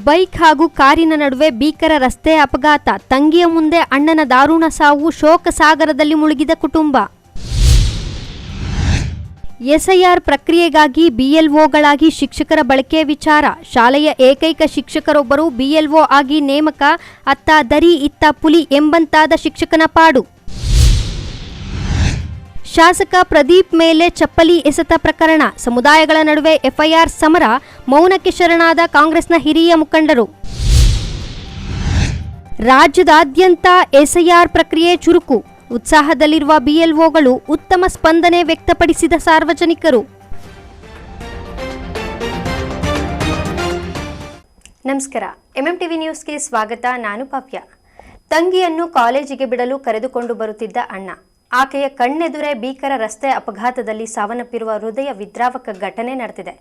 Bike ಹಾಗೂ ಕಾರಿನ ನಡುವೆ ಭೀಕರ ರಸ್ತೆ ಅಪಘಾತ. ತಂಗಿಯ ಮುಂದೆ ಅಣ್ಣನ ದಾರುಣ ಸಾವು. ಶೋಕ ಸಾಗರದಲ್ಲಿ ಮುಳುಗಿದ ಕುಟುಂಬ. ಎಸ್ಐಆರ್ ಪ್ರಕ್ರಿಯೆಗಾಗಿ ಬಿಎಲ್ಒಗಳಾಗಿ ಶಿಕ್ಷಕರ ಬಳಕೆ ವಿಚಾರ. ಶಾಲೆಯ ಏಕೈಕ ಶಿಕ್ಷಕರೊಬ್ಬರು ಬಿಎಲ್ಒ ಆಗಿ ನೇಮಕ. ಅತ್ತ ದರಿ ಇತ್ತ ಪುಲಿ ಎಂಬಂತಾದ ಶಿಕ್ಷಕನ ಪಾಡು. ಶಾಸಕ ಪ್ರದೀಪ್ ಮೇಲೆ ಚಪ್ಪಲಿ ಎಸೆತ ಪ್ರಕರಣ. ಸಮುದಾಯಗಳ ನಡುವೆ ಎಫ್ಐಆರ್ ಸಮರ. ಮೌನಕ್ಕೆ ಶರಣಾದ ಕಾಂಗ್ರೆಸ್ನ ಹಿರಿಯ ಮುಖಂಡರು. ರಾಜ್ಯದಾದ್ಯಂತ ಎಸ್ಐಆರ್ ಪ್ರಕ್ರಿಯೆ ಚುರುಕು. ಉತ್ಸಾಹದಲ್ಲಿರುವ ಬಿಎಲ್ಒಗಳು. ಉತ್ತಮ ಸ್ಪಂದನೆ ವ್ಯಕ್ತಪಡಿಸಿದ ಸಾರ್ವಜನಿಕರು. ನಮಸ್ಕಾರ, ಎಂಎಂಟಿವಿ ನ್ಯೂಸ್ಗೆ ಸ್ವಾಗತ. ನಾನು ಭವ್ಯ. ತಂಗಿಯನ್ನು ಕಾಲೇಜಿಗೆ ಬಿಡಲು ಕರೆದುಕೊಂಡು ಬರುತ್ತಿದ್ದ ಅಣ್ಣ. ಆಕೆಯ ಕಣ್ಣೆದುರೇ ಭೀಕರ ರಸ್ತೆ ಅಪಘಾತದಲ್ಲಿ ಸಾವನ್ನಪ್ಪಿರುವ ಹೃದಯ ವಿದ್ರಾವಕ ಘಟನೆ ನಡೆದಿದೆ.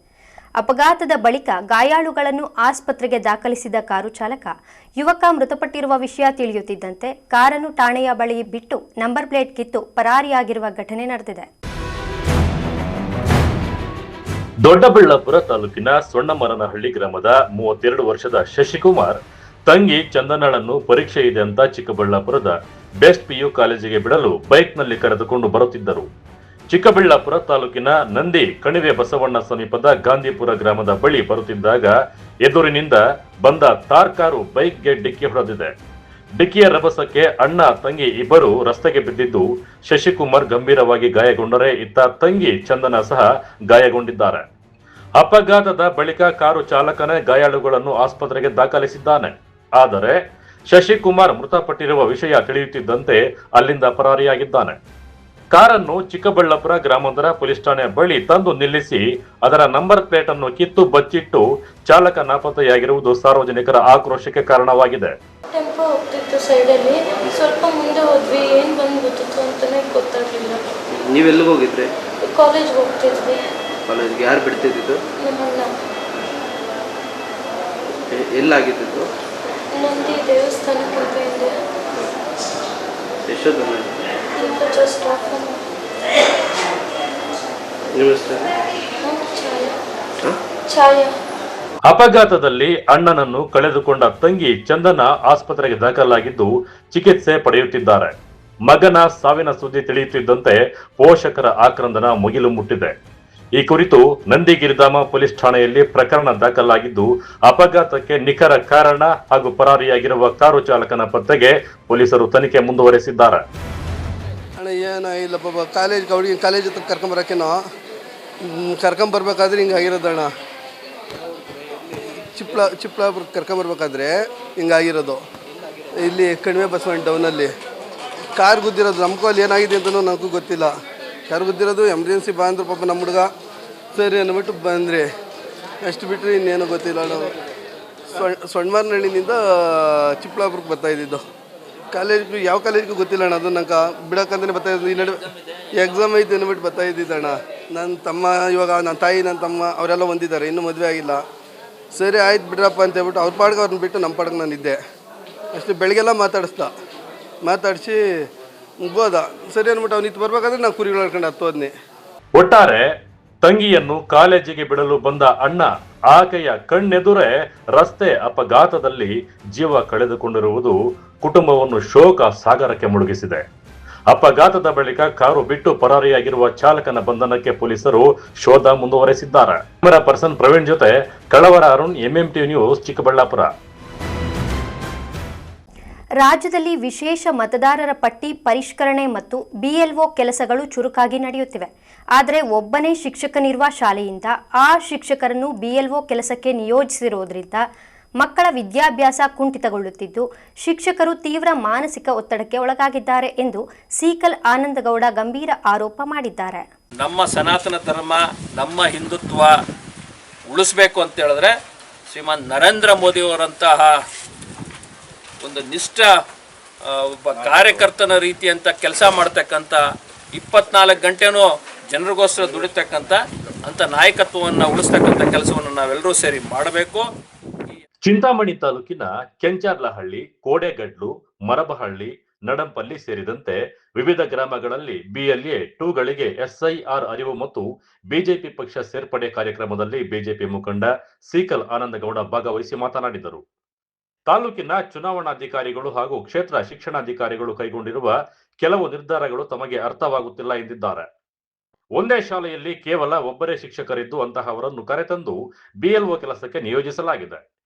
ಅಪಘಾತದ ಬಳಿಕ ಗಾಯಾಳುಗಳನ್ನು ಆಸ್ಪತ್ರೆಗೆ ದಾಖಲಿಸಿದ ಕಾರು ಚಾಲಕ. ಯುವಕ ಮೃತಪಟ್ಟಿರುವ ವಿಷಯ ತಿಳಿಯುತ್ತಿದ್ದಂತೆ ಕಾರನ್ನು ಠಾಣೆಯ ಬಳಿ ಬಿಟ್ಟು ನಂಬರ್ ಪ್ಲೇಟ್ ಕಿತ್ತು ಪರಾರಿಯಾಗಿರುವ ಘಟನೆ ನಡೆದಿದೆ. ದೊಡ್ಡಬಳ್ಳಾಪುರ ತಾಲೂಕಿನ ಸೊಣ್ಣಮರನಹಳ್ಳಿ ಗ್ರಾಮದ 32 ವರ್ಷದ ಶಶಿಕುಮಾರ್ ತಂಗಿ ಚಂದನಳನ್ನು ಪರೀಕ್ಷೆ ಇದೆ ಅಂತ ಚಿಕ್ಕಬಳ್ಳಾಪುರದ ಬೆಸ್ಟ್ ಪಿಯು ಕಾಲೇಜಿಗೆ ಬಿಡಲು ಬೈಕ್ನಲ್ಲಿ ಕರೆದುಕೊಂಡು ಬರುತ್ತಿದ್ದರು. ಚಿಕ್ಕಬಳ್ಳಾಪುರ ತಾಲೂಕಿನ ನಂದಿ ಕಣಿವೆ ಬಸವಣ್ಣ ಸಮೀಪದ ಗಾಂಧಿಪುರ ಗ್ರಾಮದ ಬಳಿ ಬರುತ್ತಿದ್ದಾಗ ಎದುರಿನಿಂದ ಬಂದ ತಾರ್ ಕಾರು ಬೈಕ್ಗೆ ಡಿಕ್ಕಿ ಹೊಡೆದಿದೆ. ಡಿಕ್ಕಿಯ ರಭಸಕ್ಕೆ ಅಣ್ಣ ತಂಗಿ ಇಬ್ಬರು ರಸ್ತೆಗೆ ಬಿದ್ದಿದ್ದು ಶಶಿಕುಮಾರ್ ಗಂಭೀರವಾಗಿ ಗಾಯಗೊಂಡರೆ ಇತ್ತ ತಂಗಿ ಚಂದನ ಸಹ ಗಾಯಗೊಂಡಿದ್ದಾರೆ. ಅಪಘಾತದ ಬಳಿಕ ಕಾರು ಚಾಲಕನೇ ಗಾಯಾಳುಗಳನ್ನು ಆಸ್ಪತ್ರೆಗೆ ದಾಖಲಿಸಿದ್ದಾನೆ. ಆದರೆ ಶಶಿಕುಮಾರ್ ಮೃತಪಟ್ಟಿರುವ ವಿಷಯ ತಿಳಿಯುತ್ತಿದ್ದಂತೆ ಅಲ್ಲಿಂದ ಪರಾರಿಯಾಗಿದ್ದಾನೆ. ಕಾರನ್ನು ಚಿಕ್ಕಬಳ್ಳಾಪುರ ಗ್ರಾಮಾಂತರ ಪೊಲೀಸ್ ಠಾಣೆ ಬಳಿ ತಂದು ನಿಲ್ಲಿಸಿ ಅದರ ನಂಬರ್ ಪ್ಲೇಟ್ ಅನ್ನು ಕಿತ್ತು ಬಚ್ಚಿಟ್ಟು ಚಾಲಕ ನಾಪತ್ತೆಯಾಗಿರುವುದು ಸಾರ್ವಜನಿಕರ ಆಕ್ರೋಶಕ್ಕೆ ಕಾರಣವಾಗಿದೆ. ಟೆಂಪೋ ಹೋಗ್ತಿತ್ತು ಸೈಡಲ್ಲಿ, ಸ್ವಲ್ಪ ಮುಂದೆ ಹೋದ್ವಿ, ಏನು ಬಂದು ಗೊತ್ತಿತ್ತು ಅಂತಾನೆ ಗೊತ್ತಾಗಲಿಲ್ಲ. ನೀವೆಲ್ಲಿಗೆ ಹೋಗಿದ್ರಿ? ಕಾಲೇಜ್ಗೆ ಹೋಗ್ತಿದ್ವಿ. ಕಾಲೇಜ್ಗೆ ಯಾರು ಬಿಡ್ತಿದ್ದು? ನಮ್ಮ ಅಣ್ಣ. ಎಲ್ಲಾಗಿದ್ದು? ನಂದಿ ದೇವಸ್ಥಾನಕ್ಕಿಂತ ಹಿಂದೆ. ಎಷ್ಟೊತ್ತು? ಈಗ ಜಸ್ಟ್ ಆಫ್ ಛಾಯಾ. ಅಪಘಾತದಲ್ಲಿ ಅಣ್ಣನನ್ನು ಕಳೆದುಕೊಂಡ ತಂಗಿ ಚಂದನ ಆಸ್ಪತ್ರೆಗೆ ದಾಖಲಾಗಿದ್ದು ಚಿಕಿತ್ಸೆ ಪಡೆಯುತ್ತಿದ್ದಾರೆ. ಮಗನ ಸಾವಿನ ಸುದ್ದಿ ತಿಳಿಯುತ್ತಿದ್ದಂತೆ ಪೋಷಕರ ಆಕ್ರಂದನ ಮುಗಿಲು ಮುಟ್ಟಿದೆ. ಈ ಕುರಿತು ನಂದಿಗಿರಿಧಾಮ ಪೊಲೀಸ್ ಠಾಣೆಯಲ್ಲಿ ಪ್ರಕರಣ ದಾಖಲಾಗಿದ್ದು ಅಪಘಾತಕ್ಕೆ ನಿಖರ ಕಾರಣ ಹಾಗೂ ಪರಾರಿಯಾಗಿರುವ ಕಾರು ಚಾಲಕನ ಪತ್ತೆಗೆ ಪೊಲೀಸರು ತನಿಖೆ ಮುಂದುವರೆಸಿದ್ದಾರೆ. ಅಣ್ಣ ಏನೋ ಇಲ್ಲಪ್ಪ, ಕಾಲೇಜ್ ಹತ್ರ ಕರ್ಕೊಂಬರ್ಬೇಕಾದ್ರೆ ಹಿಂಗಾಗಿರೋದಣ್ಣ. ಚಿಕ್ಕಬಳ್ಳಾಪುರ ಕರ್ಕೊಂಬರ್ಬೇಕಾದ್ರೆ ಹಿಂಗಾಗಿರೋದು. ಇಲ್ಲಿ ಕಣಿವೆ ಬಸವಣ್ಣ ಟೌನಲ್ಲಿ ಕಾರ್ ಗುದ್ದಿರೋದು. ನಮಗೂ ಅಲ್ಲಿ ಏನಾಗಿದೆ ಅಂತಲೂ ನನಗೂ ಗೊತ್ತಿಲ್ಲ. ಕಾರ್ ಗುದ್ದಿರೋದು ಎಮರ್ಜೆನ್ಸಿ ಬಾ ಅಂದ್ರು ಪಾಪ ನಮ್ಮ ಹುಡುಗ. ಸರಿ ಅಂದ್ಬಿಟ್ಟು ಬಂದ್ರಿ, ಅಷ್ಟು ಬಿಟ್ಟರೆ ಇನ್ನೇನು ಗೊತ್ತಿಲ್ಲ. ನಾವು ಸೊಣ್ಣಮಾರನಹಳ್ಳಿನಿಂದ ಚಿಕ್ಕಬಳ್ಳಾಪುರಕ್ಕೆ ಬರ್ತಾಯಿದ್ದು. ಕಾಲೇಜ್ಗೂ ಯಾವ ಕಾಲೇಜ್ಗೂ ಗೊತ್ತಿಲ್ಲ ಅಣ್ಣ. ಅದು ನಂಗೆ ಬಿಡೋಕ್ಕಂತಲೇ ಬರ್ತಾಯಿದ್ದು. ಈ ನಡುವೆ ಎಕ್ಸಾಮ್ ಐತೆ ಅಂದ್ಬಿಟ್ಟು ಬರ್ತಾಯಿದ್ದಣ್ಣ. ನನ್ನ ತಮ್ಮ ಇವಾಗ ನನ್ನ ತಾಯಿ ನನ್ನ ತಮ್ಮ ಅವರೆಲ್ಲ ಹೊಂದಿದ್ದಾರೆ, ಇನ್ನೂ ಮದುವೆ ಆಗಿಲ್ಲ. ಸರಿ ಆಯ್ತು ಬಿಡ್ರಪ್ಪ ಅಂತ ಹೇಳ್ಬಿಟ್ಟು ಅವ್ರ ಪಾಡ್ಗೆ ಅವ್ರನ್ನ ಬಿಟ್ಟು ನಮ್ಮ ಪಾಡ್ಗೆ ನಾನು ಇದ್ದೆ. ಅಷ್ಟು ಬೆಳಗ್ಗೆಲ್ಲ ಮಾತಾಡಿಸಿ ಹೋದ. ಸರಿ ಅಂದ್ಬಿಟ್ಟು ಅವ್ನು ಇತ್ತು ಬರ್ಬೇಕಾದ್ರೆ ನಾನು ಕುರಿಗಳು ಹಡ್ಕೊಂಡು ಹತ್ತೋದ್ನಿ. ಒಟ್ಟಾರೆ ತಂಗಿಯನ್ನು ಕಾಲೇಜಿಗೆ ಬಿಡಲು ಬಂದ ಅಣ್ಣ ಆಕೆಯ ಕಣ್ಣೆದುರೇ ರಸ್ತೆ ಅಪಘಾತದಲ್ಲಿ ಜೀವ ಕಳೆದುಕೊಂಡಿರುವುದು ಕುಟುಂಬವನ್ನು ಶೋಕ ಸಾಗರಕ್ಕೆ ಮುಳುಗಿಸಿದೆ. ಅಪಘಾತದ ಬಳಿಕ ಕಾರು ಬಿಟ್ಟು ಪರಾರಿಯಾಗಿರುವ ಚಾಲಕನ ಬಂಧನಕ್ಕೆ ಪೊಲೀಸರು ಶೋಧ ಮುಂದುವರೆಸಿದ್ದಾರೆ. ಕ್ಯಾಮರಾ ಪರ್ಸನ್ ಪ್ರವೀಣ್ ಜೊತೆ ಕಳವರ ಅರುಣ್, ಎಂಎಂಟಿವಿ ನ್ಯೂಸ್, ಚಿಕ್ಕಬಳ್ಳಾಪುರ. ರಾಜ್ಯದಲ್ಲಿ ವಿಶೇಷ ಮತದಾರರ ಪಟ್ಟಿ ಪರಿಷ್ಕರಣೆ ಮತ್ತು ಬಿಎಲ್ಒ ಕೆಲಸಗಳು ಚುರುಕಾಗಿ ನಡೆಯುತ್ತಿವೆ. ಆದರೆ ಒಬ್ಬನೇ ಶಿಕ್ಷಕನಿರುವ ಶಾಲೆಯಿಂದ ಆ ಶಿಕ್ಷಕರನ್ನು ಬಿಎಲ್ಒ ಕೆಲಸಕ್ಕೆ ನಿಯೋಜಿಸಿರುವುದರಿಂದ ಮಕ್ಕಳ ವಿದ್ಯಾಭ್ಯಾಸ ಕುಂಠಿತಗೊಳ್ಳುತ್ತಿದ್ದು ಶಿಕ್ಷಕರು ತೀವ್ರ ಮಾನಸಿಕ ಒತ್ತಡಕ್ಕೆ ಒಳಗಾಗಿದ್ದಾರೆ ಎಂದು ಸೀಕಲ್ ಆನಂದಗೌಡ ಗಂಭೀರ ಆರೋಪ ಮಾಡಿದ್ದಾರೆ. ನಮ್ಮ ಸನಾತನ ಧರ್ಮ, ನಮ್ಮ ಹಿಂದುತ್ವ ಉಳಿಸಬೇಕು ಅಂತ ಹೇಳಿದ್ರೆ ಶ್ರೀಮಾನ್ ನರೇಂದ್ರ ಮೋದಿಯವರಂತಹ ಒಂದು ನಿಷ್ಠ ಒಬ್ಬ ಕಾರ್ಯಕರ್ತನ ರೀತಿಯಂತ ಕೆಲಸ ಮಾಡ್ತಕ್ಕಂಥ 24 ಗಂಟೆನೂ ಜನರಿಗೋಸ್ಕರ ದುಡಿತಕ್ಕಂಥ ಅಂಥ ನಾಯಕತ್ವವನ್ನು ಉಳಿಸ್ತಕ್ಕಂಥ ಕೆಲಸವನ್ನು ನಾವೆಲ್ಲರೂ ಸೇರಿ ಮಾಡಬೇಕು. ಚಿಂತಾಮಣಿ ತಾಲೂಕಿನ ಕೆಂಚಾರ್ಲಹಳ್ಳಿ, ಕೋಡೆಗಡ್ಲು, ಮರಬಹಳ್ಳಿ, ನಡಂಪಲ್ಲಿ ಸೇರಿದಂತೆ ವಿವಿಧ ಗ್ರಾಮಗಳಲ್ಲಿ BLA 2ಗಳಿಗೆ SIR ಅರಿವು ಮತ್ತು ಬಿಜೆಪಿ ಪಕ್ಷ ಸೇರ್ಪಡೆ ಕಾರ್ಯಕ್ರಮದಲ್ಲಿ ಬಿಜೆಪಿ ಮುಖಂಡ ಸೀಕಲ್ ಆನಂದಗೌಡ ಭಾಗವಹಿಸಿ ಮಾತನಾಡಿದರು. ತಾಲೂಕಿನ ಚುನಾವಣಾಧಿಕಾರಿಗಳು ಹಾಗೂ ಕ್ಷೇತ್ರ ಶಿಕ್ಷಣಾಧಿಕಾರಿಗಳು ಕೈಗೊಂಡಿರುವ ಕೆಲವು ನಿರ್ಧಾರಗಳು ತಮಗೆ ಅರ್ಥವಾಗುತ್ತಿಲ್ಲ ಎಂದಿದ್ದಾರೆ. ಒಂದೇ ಶಾಲೆಯಲ್ಲಿ ಕೇವಲ ಒಬ್ಬರೇ ಶಿಕ್ಷಕರಿದ್ದು ಅಂತಹವರನ್ನು ಕರೆತಂದು BLO ಕೆಲಸಕ್ಕೆ ನಿಯೋಜಿಸಲಾಗಿದೆ.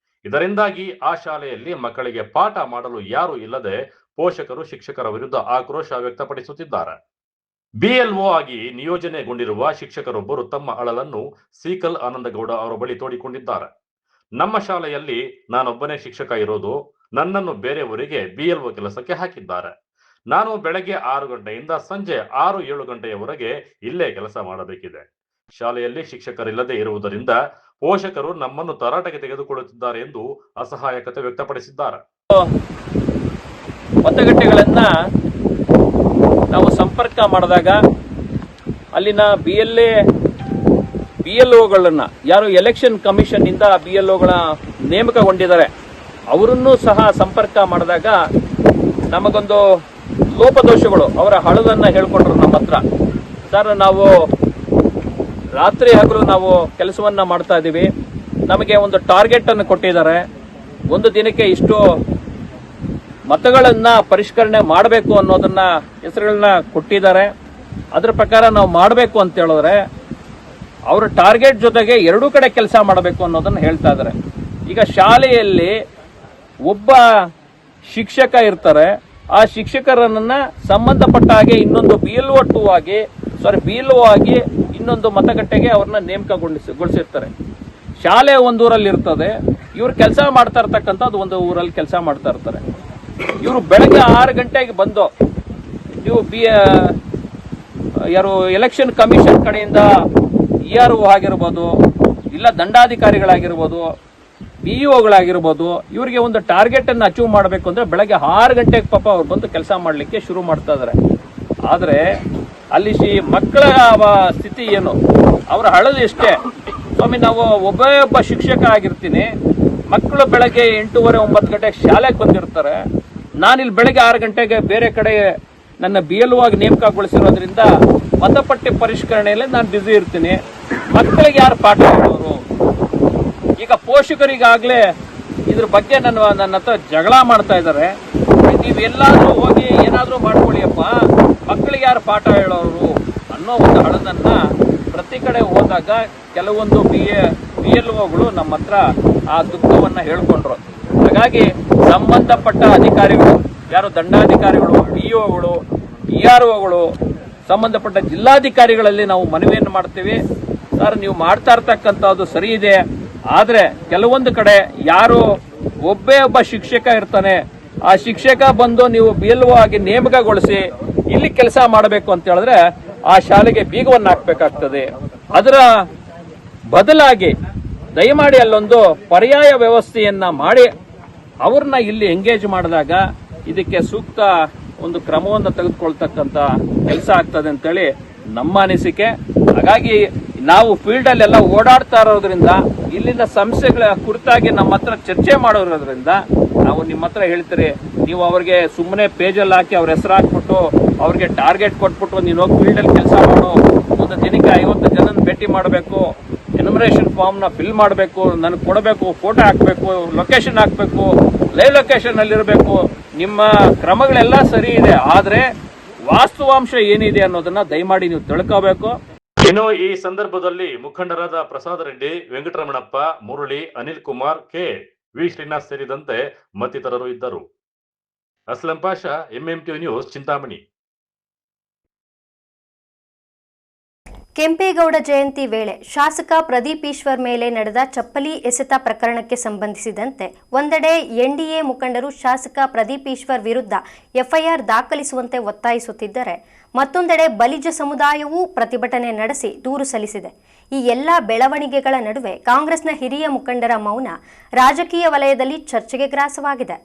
ಇದರಿಂದಾಗಿ ಆ ಶಾಲೆಯಲ್ಲಿ ಮಕ್ಕಳಿಗೆ ಪಾಠ ಮಾಡಲು ಯಾರೂ ಇಲ್ಲದೆ ಪೋಷಕರು ಶಿಕ್ಷಕರ ವಿರುದ್ಧ ಆಕ್ರೋಶ ವ್ಯಕ್ತಪಡಿಸುತ್ತಿದ್ದಾರೆ. BLO ಆಗಿ ನಿಯೋಜನೆಗೊಂಡಿರುವ ಶಿಕ್ಷಕರೊಬ್ಬರು ತಮ್ಮ ಅಳಲನ್ನು ಸೀಕಲ್ ಆನಂದಗೌಡ ಅವರ ಬಳಿ ತೋಡಿಕೊಂಡಿದ್ದಾರೆ. ನಮ್ಮ ಶಾಲೆಯಲ್ಲಿ ನಾನೊಬ್ಬನೇ ಶಿಕ್ಷಕ ಇರೋದು, ನನ್ನನ್ನು ಬೇರೆಯವರಿಗೆ BLO ಕೆಲಸಕ್ಕೆ ಹಾಕಿದ್ದಾರೆ. ನಾನು ಬೆಳಗ್ಗೆ 6 ಗಂಟೆಯಿಂದ ಸಂಜೆ 6-7 ಗಂಟೆಯವರೆಗೆ ಇಲ್ಲೇ ಕೆಲಸ ಮಾಡಬೇಕಿದೆ. ಶಾಲೆಯಲ್ಲಿ ಶಿಕ್ಷಕರಿಲ್ಲದೆ ಇರುವುದರಿಂದ ಪೋಷಕರು ನಮ್ಮನ್ನು ತರಾಟೆಗೆ ತೆಗೆದುಕೊಳ್ಳುತ್ತಿದ್ದಾರೆ ಎಂದು ಅಸಹಾಯಕತೆ ವ್ಯಕ್ತಪಡಿಸಿದ್ದಾರೆ. ಮತಗಟ್ಟೆಗಳನ್ನ ನಾವು ಸಂಪರ್ಕ ಮಾಡಿದಾಗ ಅಲ್ಲಿನ BLOಗಳನ್ನ ಯಾರು ಎಲೆಕ್ಷನ್ ಕಮಿಷನ್ ಇಂದ BLOಗಳ ನೇಮಕಗೊಂಡಿದ್ದಾರೆ ಅವರನ್ನು ಸಹ ಸಂಪರ್ಕ ಮಾಡಿದಾಗ ನಮಗೊಂದು ಲೋಪದೋಷಗಳು ಅವರ ಹಳದನ್ನ ಹೇಳ್ಕೊಂಡ್ರು ನಮ್ಮ ಹತ್ರ. ಸರ್, ನಾವು ರಾತ್ರಿ ಹಗಲು ನಾವು ಕೆಲಸವನ್ನ ಮಾಡ್ತಾ ಇದ್ದೀವಿ, ನಮಗೆ ಒಂದು ಟಾರ್ಗೆಟ್ ಅನ್ನು ಕೊಟ್ಟಿದ್ದಾರೆ, ಒಂದು ದಿನಕ್ಕೆ ಇಷ್ಟು ಮತಗಳನ್ನ ಪರಿಷ್ಕರಣೆ ಮಾಡಬೇಕು ಅನ್ನೋದನ್ನ ಹೆಸರುಗಳನ್ನ ಕೊಟ್ಟಿದ್ದಾರೆ. ಅದರ ಪ್ರಕಾರ ನಾವು ಮಾಡಬೇಕು ಅಂತ ಹೇಳಿದ್ರೆ ಅವರ ಟಾರ್ಗೆಟ್ ಜೊತೆಗೆ ಎರಡೂ ಕಡೆ ಕೆಲಸ ಮಾಡಬೇಕು ಅನ್ನೋದನ್ನ ಹೇಳ್ತಾ ಇದ್ದಾರೆ. ಈಗ ಶಾಲೆಯಲ್ಲಿ ಒಬ್ಬ ಶಿಕ್ಷಕ ಇರ್ತಾರೆ, ಆ ಶಿಕ್ಷಕರನ್ನ ಸಂಬಂಧಪಟ್ಟ ಹಾಗೆ ಇನ್ನೊಂದು BLO ಆಗಿ ಇನ್ನೊಂದು ಮತಗಟ್ಟೆಗೆ ಅವ್ರನ್ನ ನೇಮಕಗೊಳಿಸಿರ್ತಾರೆ. ಶಾಲೆ ಒಂದು ಊರಲ್ಲಿ ಇರ್ತದೆ, ಇವ್ರು ಕೆಲಸ ಮಾಡ್ತಾ ಇರ್ತಕ್ಕಂಥದ್ದು ಒಂದು ಊರಲ್ಲಿ ಕೆಲಸ ಮಾಡ್ತಾ ಇರ್ತಾರೆ. ಇವರು ಬೆಳಗ್ಗೆ 6 ಗಂಟೆಗೆ ಬಂದು ನೀವು ಯಾರು ಎಲೆಕ್ಷನ್ ಕಮಿಷನ್ ಕಡೆಯಿಂದ ERO ಆಗಿರ್ಬೋದು, ಇಲ್ಲ ದಂಡಾಧಿಕಾರಿಗಳಾಗಿರ್ಬೋದು, BEOಗಳಾಗಿರ್ಬೋದು, ಇವರಿಗೆ ಒಂದು ಟಾರ್ಗೆಟ್ ಅನ್ನು ಅಚೀವ್ ಮಾಡಬೇಕು ಅಂದ್ರೆ ಬೆಳಗ್ಗೆ 6 ಗಂಟೆಗೆ ಪಾಪ ಅವ್ರು ಬಂದು ಕೆಲಸ ಮಾಡಲಿಕ್ಕೆ ಶುರು ಮಾಡ್ತಾ ಇದಾರೆ. ಆದ್ರೆ ಅಲ್ಲಿ ಮಕ್ಕಳ ಸ್ಥಿತಿ ಏನು, ಅವರ ಹಳದು ಎಷ್ಟೇ. ಸ್ವಾಮಿ, ನಾವು ಒಬ್ಬ ಶಿಕ್ಷಕ ಆಗಿರ್ತೀನಿ, ಮಕ್ಕಳು ಬೆಳಗ್ಗೆ 8:30-9 ಗಂಟೆಗೆ ಶಾಲೆಗೆ ಬಂದಿರ್ತಾರೆ. ನಾನಿಲ್ಲಿ ಬೆಳಗ್ಗೆ 6 ಗಂಟೆಗೆ ಬೇರೆ ಕಡೆ ನನ್ನ BLO ಆಗಿ ನೇಮಕಗೊಳಿಸಿರೋದ್ರಿಂದ ಮತಪಟ್ಟಿ ಪರಿಷ್ಕರಣೆಯಲ್ಲಿ ನಾನು ಬ್ಯುಸಿ ಇರ್ತೀನಿ. ಮಕ್ಕಳಿಗೆ ಯಾರು ಪಾಠ ಹೇಳೋರು? ಈಗ ಪೋಷಕರಿಗಾಗ್ಲೇ ಇದ್ರ ಬಗ್ಗೆ ನನ್ನ ಹತ್ರ ಜಗಳ ಮಾಡ್ತಾ ಇದ್ದಾರೆ. ನೀವೆಲ್ಲಾದ್ರೂ ಹೋಗಿ ಏನಾದ್ರೂ ಮಾಡ್ಕೊಳ್ಳಿಯಪ್ಪ, ಮಕ್ಕಳಿಗೆ ಯಾರು ಪಾಠ ಹೇಳೋರು ಅನ್ನೋ ಒಂದು ಹಳದನ್ನ ಪ್ರತಿ ಕಡೆ ಹೋದಾಗ ಕೆಲವೊಂದು BLOಗಳು ನಮ್ಮ ಹತ್ರ ಆ ದುಃಖವನ್ನ ಹೇಳ್ಕೊಂಡ್ರು. ಹಾಗಾಗಿ ಸಂಬಂಧಪಟ್ಟ ಅಧಿಕಾರಿಗಳು, ಯಾರು ದಂಡಾಧಿಕಾರಿಗಳು, BEOಗಳು, EROಗಳು, ಸಂಬಂಧಪಟ್ಟ ಜಿಲ್ಲಾಧಿಕಾರಿಗಳಲ್ಲಿ ನಾವು ಮನವಿಯನ್ನು ಮಾಡ್ತೀವಿ. ಸರ್, ನೀವು ಮಾಡ್ತಾ ಇರ್ತಕ್ಕಂಥದ್ದು ಸರಿ ಇದೆ, ಆದ್ರೆ ಕೆಲವೊಂದು ಕಡೆ ಯಾರು ಒಬ್ಬ ಶಿಕ್ಷಕ ಇರ್ತಾನೆ, ಆ ಶಿಕ್ಷಕ ಬಂದು ನೀವು BLO ಆಗಿ ನೇಮಕಗೊಳಿಸಿ ಇಲ್ಲಿ ಕೆಲಸ ಮಾಡಬೇಕು ಅಂತ ಹೇಳಿದ್ರೆ ಆ ಶಾಲೆಗೆ ಬೀಗವನ್ನು ಹಾಕಬೇಕಾಗ್ತದೆ. ಅದರ ಬದಲಾಗಿ ದಯಮಾಡಿ ಅಲ್ಲೊಂದು ಪರ್ಯಾಯ ವ್ಯವಸ್ಥೆಯನ್ನ ಮಾಡಿ ಅವ್ರನ್ನ ಇಲ್ಲಿ ಎಂಗೇಜ್ ಮಾಡಿದಾಗ ಇದಕ್ಕೆ ಸೂಕ್ತ ಒಂದು ಕ್ರಮವನ್ನು ತೆಗೆದುಕೊಳ್ತಕ್ಕಂಥ ಕೆಲಸ ಆಗ್ತದೆ ಅಂತೇಳಿ ನಮ್ಮ ಅನಿಸಿಕೆ. ಹಾಗಾಗಿ ನಾವು ಫೀಲ್ಡ್ ಅಲ್ಲೆಲ್ಲ ಓಡಾಡ್ತಾ ಇರೋದ್ರಿಂದ ಇಲ್ಲಿನ ಸಮಸ್ಯೆಗಳ ಕುರಿತಾಗಿ ನಮ್ಮ ಹತ್ರ ಚರ್ಚೆ ಮಾಡೋದ್ರಿಂದ ನಾವು ನಿಮ್ಮ ಹತ್ರ ಹೇಳ್ತೀರಿ, ನೀವು ಅವ್ರಿಗೆ ಸುಮ್ಮನೆ ಪೇಜಲ್ಲಿ ಹಾಕಿ ಅವ್ರ ಹೆಸರು ಹಾಕ್ಬಿಟ್ಟು ಅವ್ರಿಗೆ ಟಾರ್ಗೆಟ್ ಕೊಟ್ಬಿಟ್ಟು ನೀನು ಹೋಗಿ ಫೀಲ್ಡ್ ಅಲ್ಲಿ ಕೆಲಸ ಮಾಡು, ಒಂದು ದಿನಕ್ಕೆ 50 ಜನನ ಭೇಟಿ ಮಾಡಬೇಕು, ಎನ್ಯುಮರೇಷನ್ ಫಾರ್ಮ್ ನ ಫಿಲ್ ಮಾಡಬೇಕು, ನನಗೆ ಕೊಡಬೇಕು, ಫೋಟೋ ಹಾಕಬೇಕು, ಲೊಕೇಶನ್ ಹಾಕಬೇಕು, ಲೈವ್ ಲೊಕೇಶನ್ ಅಲ್ಲಿ ಇರಬೇಕು. ನಿಮ್ಮ ಕ್ರಮಗಳೆಲ್ಲ ಸರಿ ಇದೆ, ಆದ್ರೆ ವಾಸ್ತವಾಂಶ ಏನಿದೆ ಅನ್ನೋದನ್ನ ದಯಮಾಡಿ ನೀವು ತಿಳ್ಕೋಬೇಕು. ಇನ್ನು ಈ ಸಂದರ್ಭದಲ್ಲಿ ಮುಖಂಡರಾದ ಪ್ರಸಾದ್ ರೆಡ್ಡಿ, ವೆಂಕಟರಮಣಪ್ಪ, ಮುರಳಿ, ಅನಿಲ್ ಕುಮಾರ್, ವಿ ಶ್ರೀನಿವಾಸ್ ಸೇರಿದಂತೆ ಮತ್ತಿತರರು ಇದ್ದರು. Aslam Pasha, MMTV news, Chintamani. ಕೆಂಪೇಗೌಡ ಜಯಂತಿ ವೇಳೆ ಶಾಸಕ ಪ್ರದೀಪ್ ಈಶ್ವರ್ ಮೇಲೆ ನಡೆದ ಚಪ್ಪಲಿ ಎಸೆತ ಪ್ರಕರಣಕ್ಕೆ ಸಂಬಂಧಿಸಿದಂತೆ ಒಂದೆಡೆ NDA ಮುಖಂಡರು ಶಾಸಕ ಪ್ರದೀಪ್ ಈಶ್ವರ್ ವಿರುದ್ಧ FIR ದಾಖಲಿಸುವಂತೆ ಒತ್ತಾಯಿಸುತ್ತಿದ್ದರೆ, ಮತ್ತೊಂದೆಡೆ ಬಲಿಜ ಸಮುದಾಯವೂ ಪ್ರತಿಭಟನೆ ನಡೆಸಿ ದೂರು ಸಲ್ಲಿಸಿದೆ. ಈ ಎಲ್ಲ ಬೆಳವಣಿಗೆಗಳ ನಡುವೆ ಕಾಂಗ್ರೆಸ್ನ ಹಿರಿಯ ಮುಖಂಡರ ಮೌನ ರಾಜಕೀಯ ವಲಯದಲ್ಲಿ ಚರ್ಚೆಗೆ ಗ್ರಾಸವಾಗಿದೆ.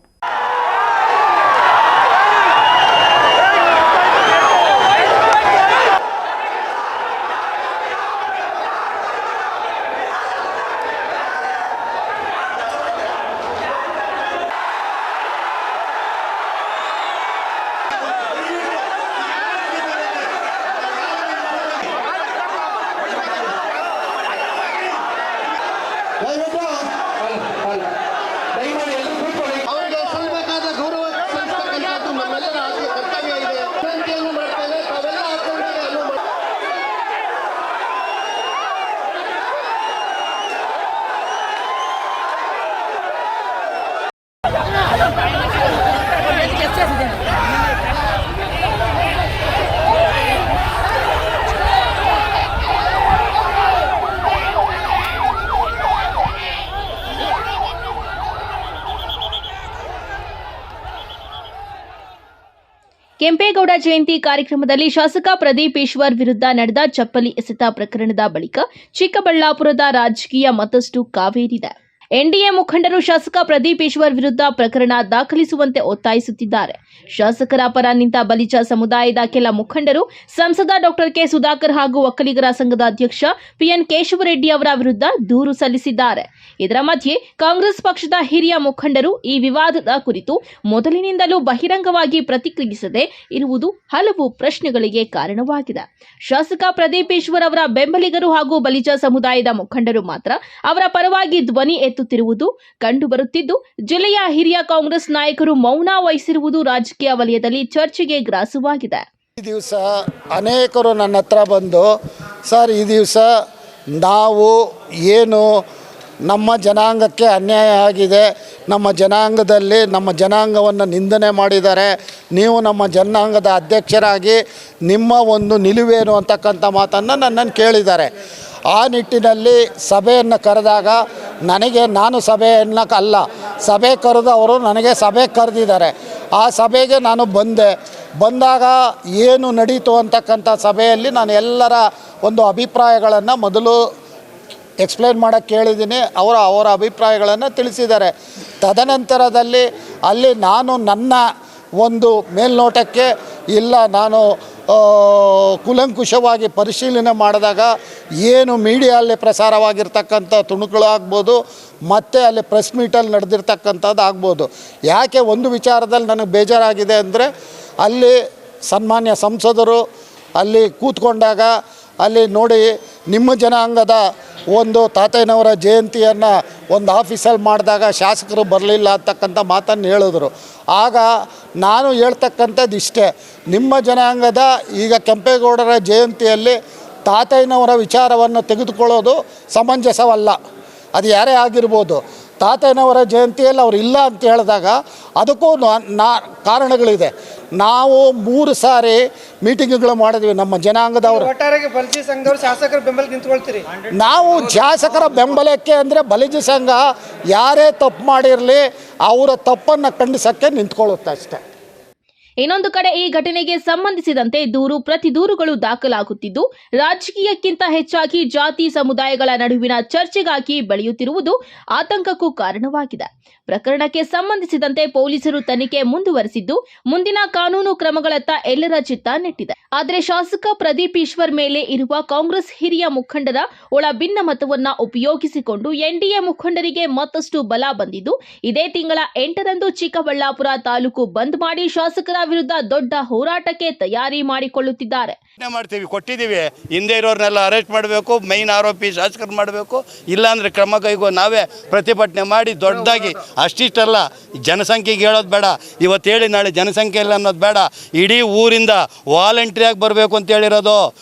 ಕೆಂಪೇಗೌಡ ಜಯಂತಿ ಕಾರ್ಯಕ್ರಮದಲ್ಲಿ ಶಾಸಕ ಪ್ರದೀಪ್ ಈಶ್ವರ್ ವಿರುದ್ಧ ನಡೆದ ಚಪ್ಪಲಿ ಎಸೆತ ಪ್ರಕರಣದ ಬಳಿಕ ಚಿಕ್ಕಬಳ್ಳಾಪುರದ ರಾಜಕೀಯ ಮತ್ತಷ್ಟು ಕಾವೇರಿದೆ. ಎನ್ಡಿಎ ಮುಖಂಡರು ಶಾಸಕ ಪ್ರದೀಪ್ ಈಶ್ವರ್ ವಿರುದ್ಧ ಪ್ರಕರಣ ದಾಖಲಿಸುವಂತೆ ಒತ್ತಾಯಿಸುತ್ತಿದ್ದಾರೆ. ಶಾಸಕರ ಪರ ನಿಂತ ಬಲಿಜ ಸಮುದಾಯದ ಕೆಲ ಮುಖಂಡರು ಸಂಸದ ಡಾಕ್ಟರ್ ಕೆ ಸುಧಾಕರ್ ಹಾಗೂ ಒಕ್ಕಲಿಗರ ಸಂಘದ ಅಧ್ಯಕ್ಷ ಪಿಎನ್ ಕೇಶವರೆಡ್ಡಿ ಅವರ ವಿರುದ್ಧ ದೂರು ಸಲ್ಲಿಸಿದ್ದಾರೆ. ಇದರ ಮಧ್ಯೆ ಕಾಂಗ್ರೆಸ್ ಪಕ್ಷದ ಹಿರಿಯ ಮುಖಂಡರು ಈ ವಿವಾದದ ಕುರಿತು ಮೊದಲಿನಿಂದಲೂ ಬಹಿರಂಗವಾಗಿ ಪ್ರತಿಕ್ರಿಯಿಸದೆ ಇರುವುದು ಹಲವು ಪ್ರಶ್ನೆಗಳಿಗೆ ಕಾರಣವಾಗಿದೆ. ಶಾಸಕ ಪ್ರದೀಪ್ ಈಶ್ವರ್ ಅವರ ಬೆಂಬಲಿಗರು ಹಾಗೂ ಬಲಿಜ ಸಮುದಾಯದ ಮುಖಂಡರು ಮಾತ್ರ ಅವರ ಪರವಾಗಿ ಧ್ವನಿ ಎತ್ತುತ್ತಿರುವುದು ಕಂಡುಬರುತ್ತಿದ್ದು, ಜಿಲ್ಲೆಯ ಹಿರಿಯ ಕಾಂಗ್ರೆಸ್ ನಾಯಕರು ಮೌನ ವಹಿಸಿರುವುದು ರಾಜಕೀಯ ವಲಯದಲ್ಲಿ ಚರ್ಚೆಗೆ ಗ್ರಾಸವಾಗಿದೆ. ಈ ದಿವಸ ಅನೇಕರು ನನ್ನ ಹತ್ರ ಬಂದು, ಸರ್ ಈ ದಿವಸ ನಾವು ಏನು ನಮ್ಮ ಜನಾಂಗಕ್ಕೆ ಅನ್ಯಾಯ ಆಗಿದೆ, ನಮ್ಮ ಜನಾಂಗದಲ್ಲಿ ನಮ್ಮ ಜನಾಂಗವನ್ನು ನಿಂದನೆ ಮಾಡಿದ್ದಾರೆ, ನೀವು ನಮ್ಮ ಜನಾಂಗದ ಅಧ್ಯಕ್ಷರಾಗಿ ನಿಮ್ಮ ಒಂದು ನಿಲುವೇನು ಅಂತಕ್ಕಂಥ ಮಾತನ್ನು ನನ್ನನ್ನು ಕೇಳಿದ್ದಾರೆ. ಆ ನಿಟ್ಟಿನಲ್ಲಿ ಸಭೆಯನ್ನು ಕರೆದಾಗ ನಾನು ಸಭೆಯನ್ನು ಅಲ್ಲ, ಸಭೆ ಕರೆದು ಅವರು ನನಗೆ ಸಭೆ ಕರೆದಿದ್ದಾರೆ. ಆ ಸಭೆಗೆ ನಾನು ಬಂದಾಗ ಏನು ನಡೀತು ಅಂತಕ್ಕಂಥ ಸಭೆಯಲ್ಲಿ ನಾನು ಎಲ್ಲರ ಒಂದು ಅಭಿಪ್ರಾಯಗಳನ್ನು ಮೊದಲು ಎಕ್ಸ್ಪ್ಲೇನ್ ಮಾಡೋಕ್ಕೆ ಕೇಳಿದ್ದೀನಿ. ಅವರ ಅಭಿಪ್ರಾಯಗಳನ್ನು ತಿಳಿಸಿದ್ದಾರೆ. ತದನಂತರದಲ್ಲಿ ಅಲ್ಲಿ ನಾನು ನನ್ನ ಒಂದು ಮೇಲ್ನೋಟಕ್ಕೆ ಇಲ್ಲ, ನಾನು ಕೂಲಂಕುಷವಾಗಿ ಪರಿಶೀಲನೆ ಮಾಡಿದಾಗ ಏನು ಮೀಡಿಯಲ್ಲಿ ಪ್ರಸಾರವಾಗಿರ್ತಕ್ಕಂಥ ತುಣುಕುಗಳಾಗ್ಬೋದು, ಮತ್ತು ಅಲ್ಲಿ ಪ್ರೆಸ್ ಮೀಟಲ್ಲಿ ನಡೆದಿರ್ತಕ್ಕಂಥದ್ದು ಆಗ್ಬೋದು. ಯಾಕೆ ಒಂದು ವಿಚಾರದಲ್ಲಿ ನನಗೆ ಬೇಜಾರಾಗಿದೆ ಅಂದರೆ, ಅಲ್ಲಿ ಸನ್ಮಾನ್ಯ ಸಂಸದರು ಅಲ್ಲಿ ಕೂತ್ಕೊಂಡಾಗ ಅಲ್ಲಿ ನೋಡಿ ನಿಮ್ಮ ಜನಾಂಗದ ಒಂದು ತಾತಯ್ಯನವರ ಜಯಂತಿಯನ್ನು ಒಂದು ಆಫೀಸಲ್ಲಿ ಮಾಡಿದಾಗ ಶಾಸಕರು ಬರಲಿಲ್ಲ ಅಂತಕ್ಕಂಥ ಮಾತನ್ನು ಹೇಳಿದ್ರು. ಆಗ ನಾನು ಹೇಳ್ತಕ್ಕಂಥದ್ದು ಇಷ್ಟೇ, ನಿಮ್ಮ ಜನಾಂಗದ ಈಗ ಕೆಂಪೇಗೌಡರ ಜಯಂತಿಯಲ್ಲಿ ತಾತಯ್ಯನವರ ವಿಚಾರವನ್ನು ತೆಗೆದುಕೊಳ್ಳೋದು ಸಮಂಜಸವಲ್ಲ. ಅದು ಯಾರೇ ಆಗಿರ್ಬೋದು. ತಾತಯ್ಯನವರ ಜಯಂತಿಯಲ್ಲಿ ಅವ್ರು ಇಲ್ಲ ಅಂತ ಹೇಳಿದಾಗ ಅದಕ್ಕೂ ಕಾರಣಗಳಿದೆ. ನಾವು 3 ಸಾರಿ ಮೀಟಿಂಗ್ಗಳು ಮಾಡಿದ್ವಿ ನಮ್ಮ ಜನಾಂಗದವರು. ಒಟ್ಟಾರೆಗೆ ಬಲಿಜ ಸಂಘದವರು ಶಾಸಕರ ಬೆಂಬಲಕ್ಕೆ ನಿಂತ್ಕೊಳ್ತೀರಿ? ನಾವು ಶಾಸಕರ ಬೆಂಬಲಕ್ಕೆ ಅಂದರೆ ಬಲಿಜ ಸಂಘ ಯಾರೇ ತಪ್ಪು ಮಾಡಿರಲಿ ಅವರ ತಪ್ಪನ್ನು ಖಂಡಿಸೋಕ್ಕೆ ನಿಂತ್ಕೊಳ್ಳುತ್ತೆ ಅಷ್ಟೇ. ಇನ್ನೊಂದು ಕಡೆ ಈ ಘಟನೆಗೆ ಸಂಬಂಧಿಸಿದಂತೆ ಪ್ರತಿ ದೂರುಗಳು ದಾಖಲಾಗುತ್ತಿದ್ದು, ರಾಜಕೀಯಕ್ಕಿಂತ ಹೆಚ್ಚಾಗಿ ಜಾತಿ ಸಮುದಾಯಗಳ ನಡುವಿನ ಚರ್ಚೆಗಾಗಿ ಬೆಳೆಯುತ್ತಿರುವುದು ಆತಂಕಕ್ಕೂ ಕಾರಣವಾಗಿದೆ. ಪ್ರಕರಣಕ್ಕೆ ಸಂಬಂಧಿಸಿದಂತೆ ಪೊಲೀಸರು ತನಿಖೆ ಮುಂದುವರೆಸಿದ್ದು, ಮುಂದಿನ ಕಾನೂನು ಕ್ರಮಗಳತ್ತ ಎಲ್ಲರ ಚಿತ್ತ ನೆಟ್ಟಿದೆ. ಆದರೆ ಶಾಸಕ ಪ್ರದೀಪ್ ಈಶ್ವರ್ ಮೇಲೆ ಇರುವ ಕಾಂಗ್ರೆಸ್ ಹಿರಿಯ ಮುಖಂಡರ ಒಳ ಭಿನ್ನಮತವನ್ನ ಉಪಯೋಗಿಸಿಕೊಂಡು ಎನ್ಡಿಎ ಮುಖಂಡರಿಗೆ ಮತ್ತಷ್ಟು ಬಲ ಬಂದಿದ್ದು, ಇದೇ ತಿಂಗಳ 8ರಂದು ಚಿಕ್ಕಬಳ್ಳಾಪುರ ತಾಲೂಕು ಬಂದ್ ಮಾಡಿ ಶಾಸಕರ ವಿರುದ್ಧ ದೊಡ್ಡ ಹೋರಾಟಕ್ಕೆ ತಯಾರಿ ಮಾಡಿಕೊಳ್ಳುತ್ತಿದ್ದಾರೆ. ಮಾಡ್ತೀವಿ, ಕೊಟ್ಟಿದ್ದೀವಿ. ಹಿಂದೆ ಇರೋರ್ನೆಲ್ಲ ಅರೆಸ್ಟ್ ಮಾಡಬೇಕು, ಮೈನ್ ಆರೋಪಿ ಶಾಸಕರು ಮಾಡಬೇಕು, ಇಲ್ಲಾಂದ್ರೆ ಕ್ರಮ ನಾವೇ ಪ್ರತಿಭಟನೆ ಮಾಡಿ ದೊಡ್ಡದಾಗಿ. ಅಷ್ಟಿಷ್ಟಲ್ಲ, ಜನಸಂಖ್ಯೆಗೆ ಹೇಳೋದು ಬೇಡ, ಇವತ್ತು ಹೇಳಿ ನಾಳೆ ಜನಸಂಖ್ಯೆ ಇಲ್ಲ ಅನ್ನೋದು ಬೇಡ. ಇಡೀ ಊರಿಂದ ವಾಲಂಟ್ರಿಯಾಗಿ ಬರಬೇಕು ಅಂತ ಹೇಳಿರೋದು.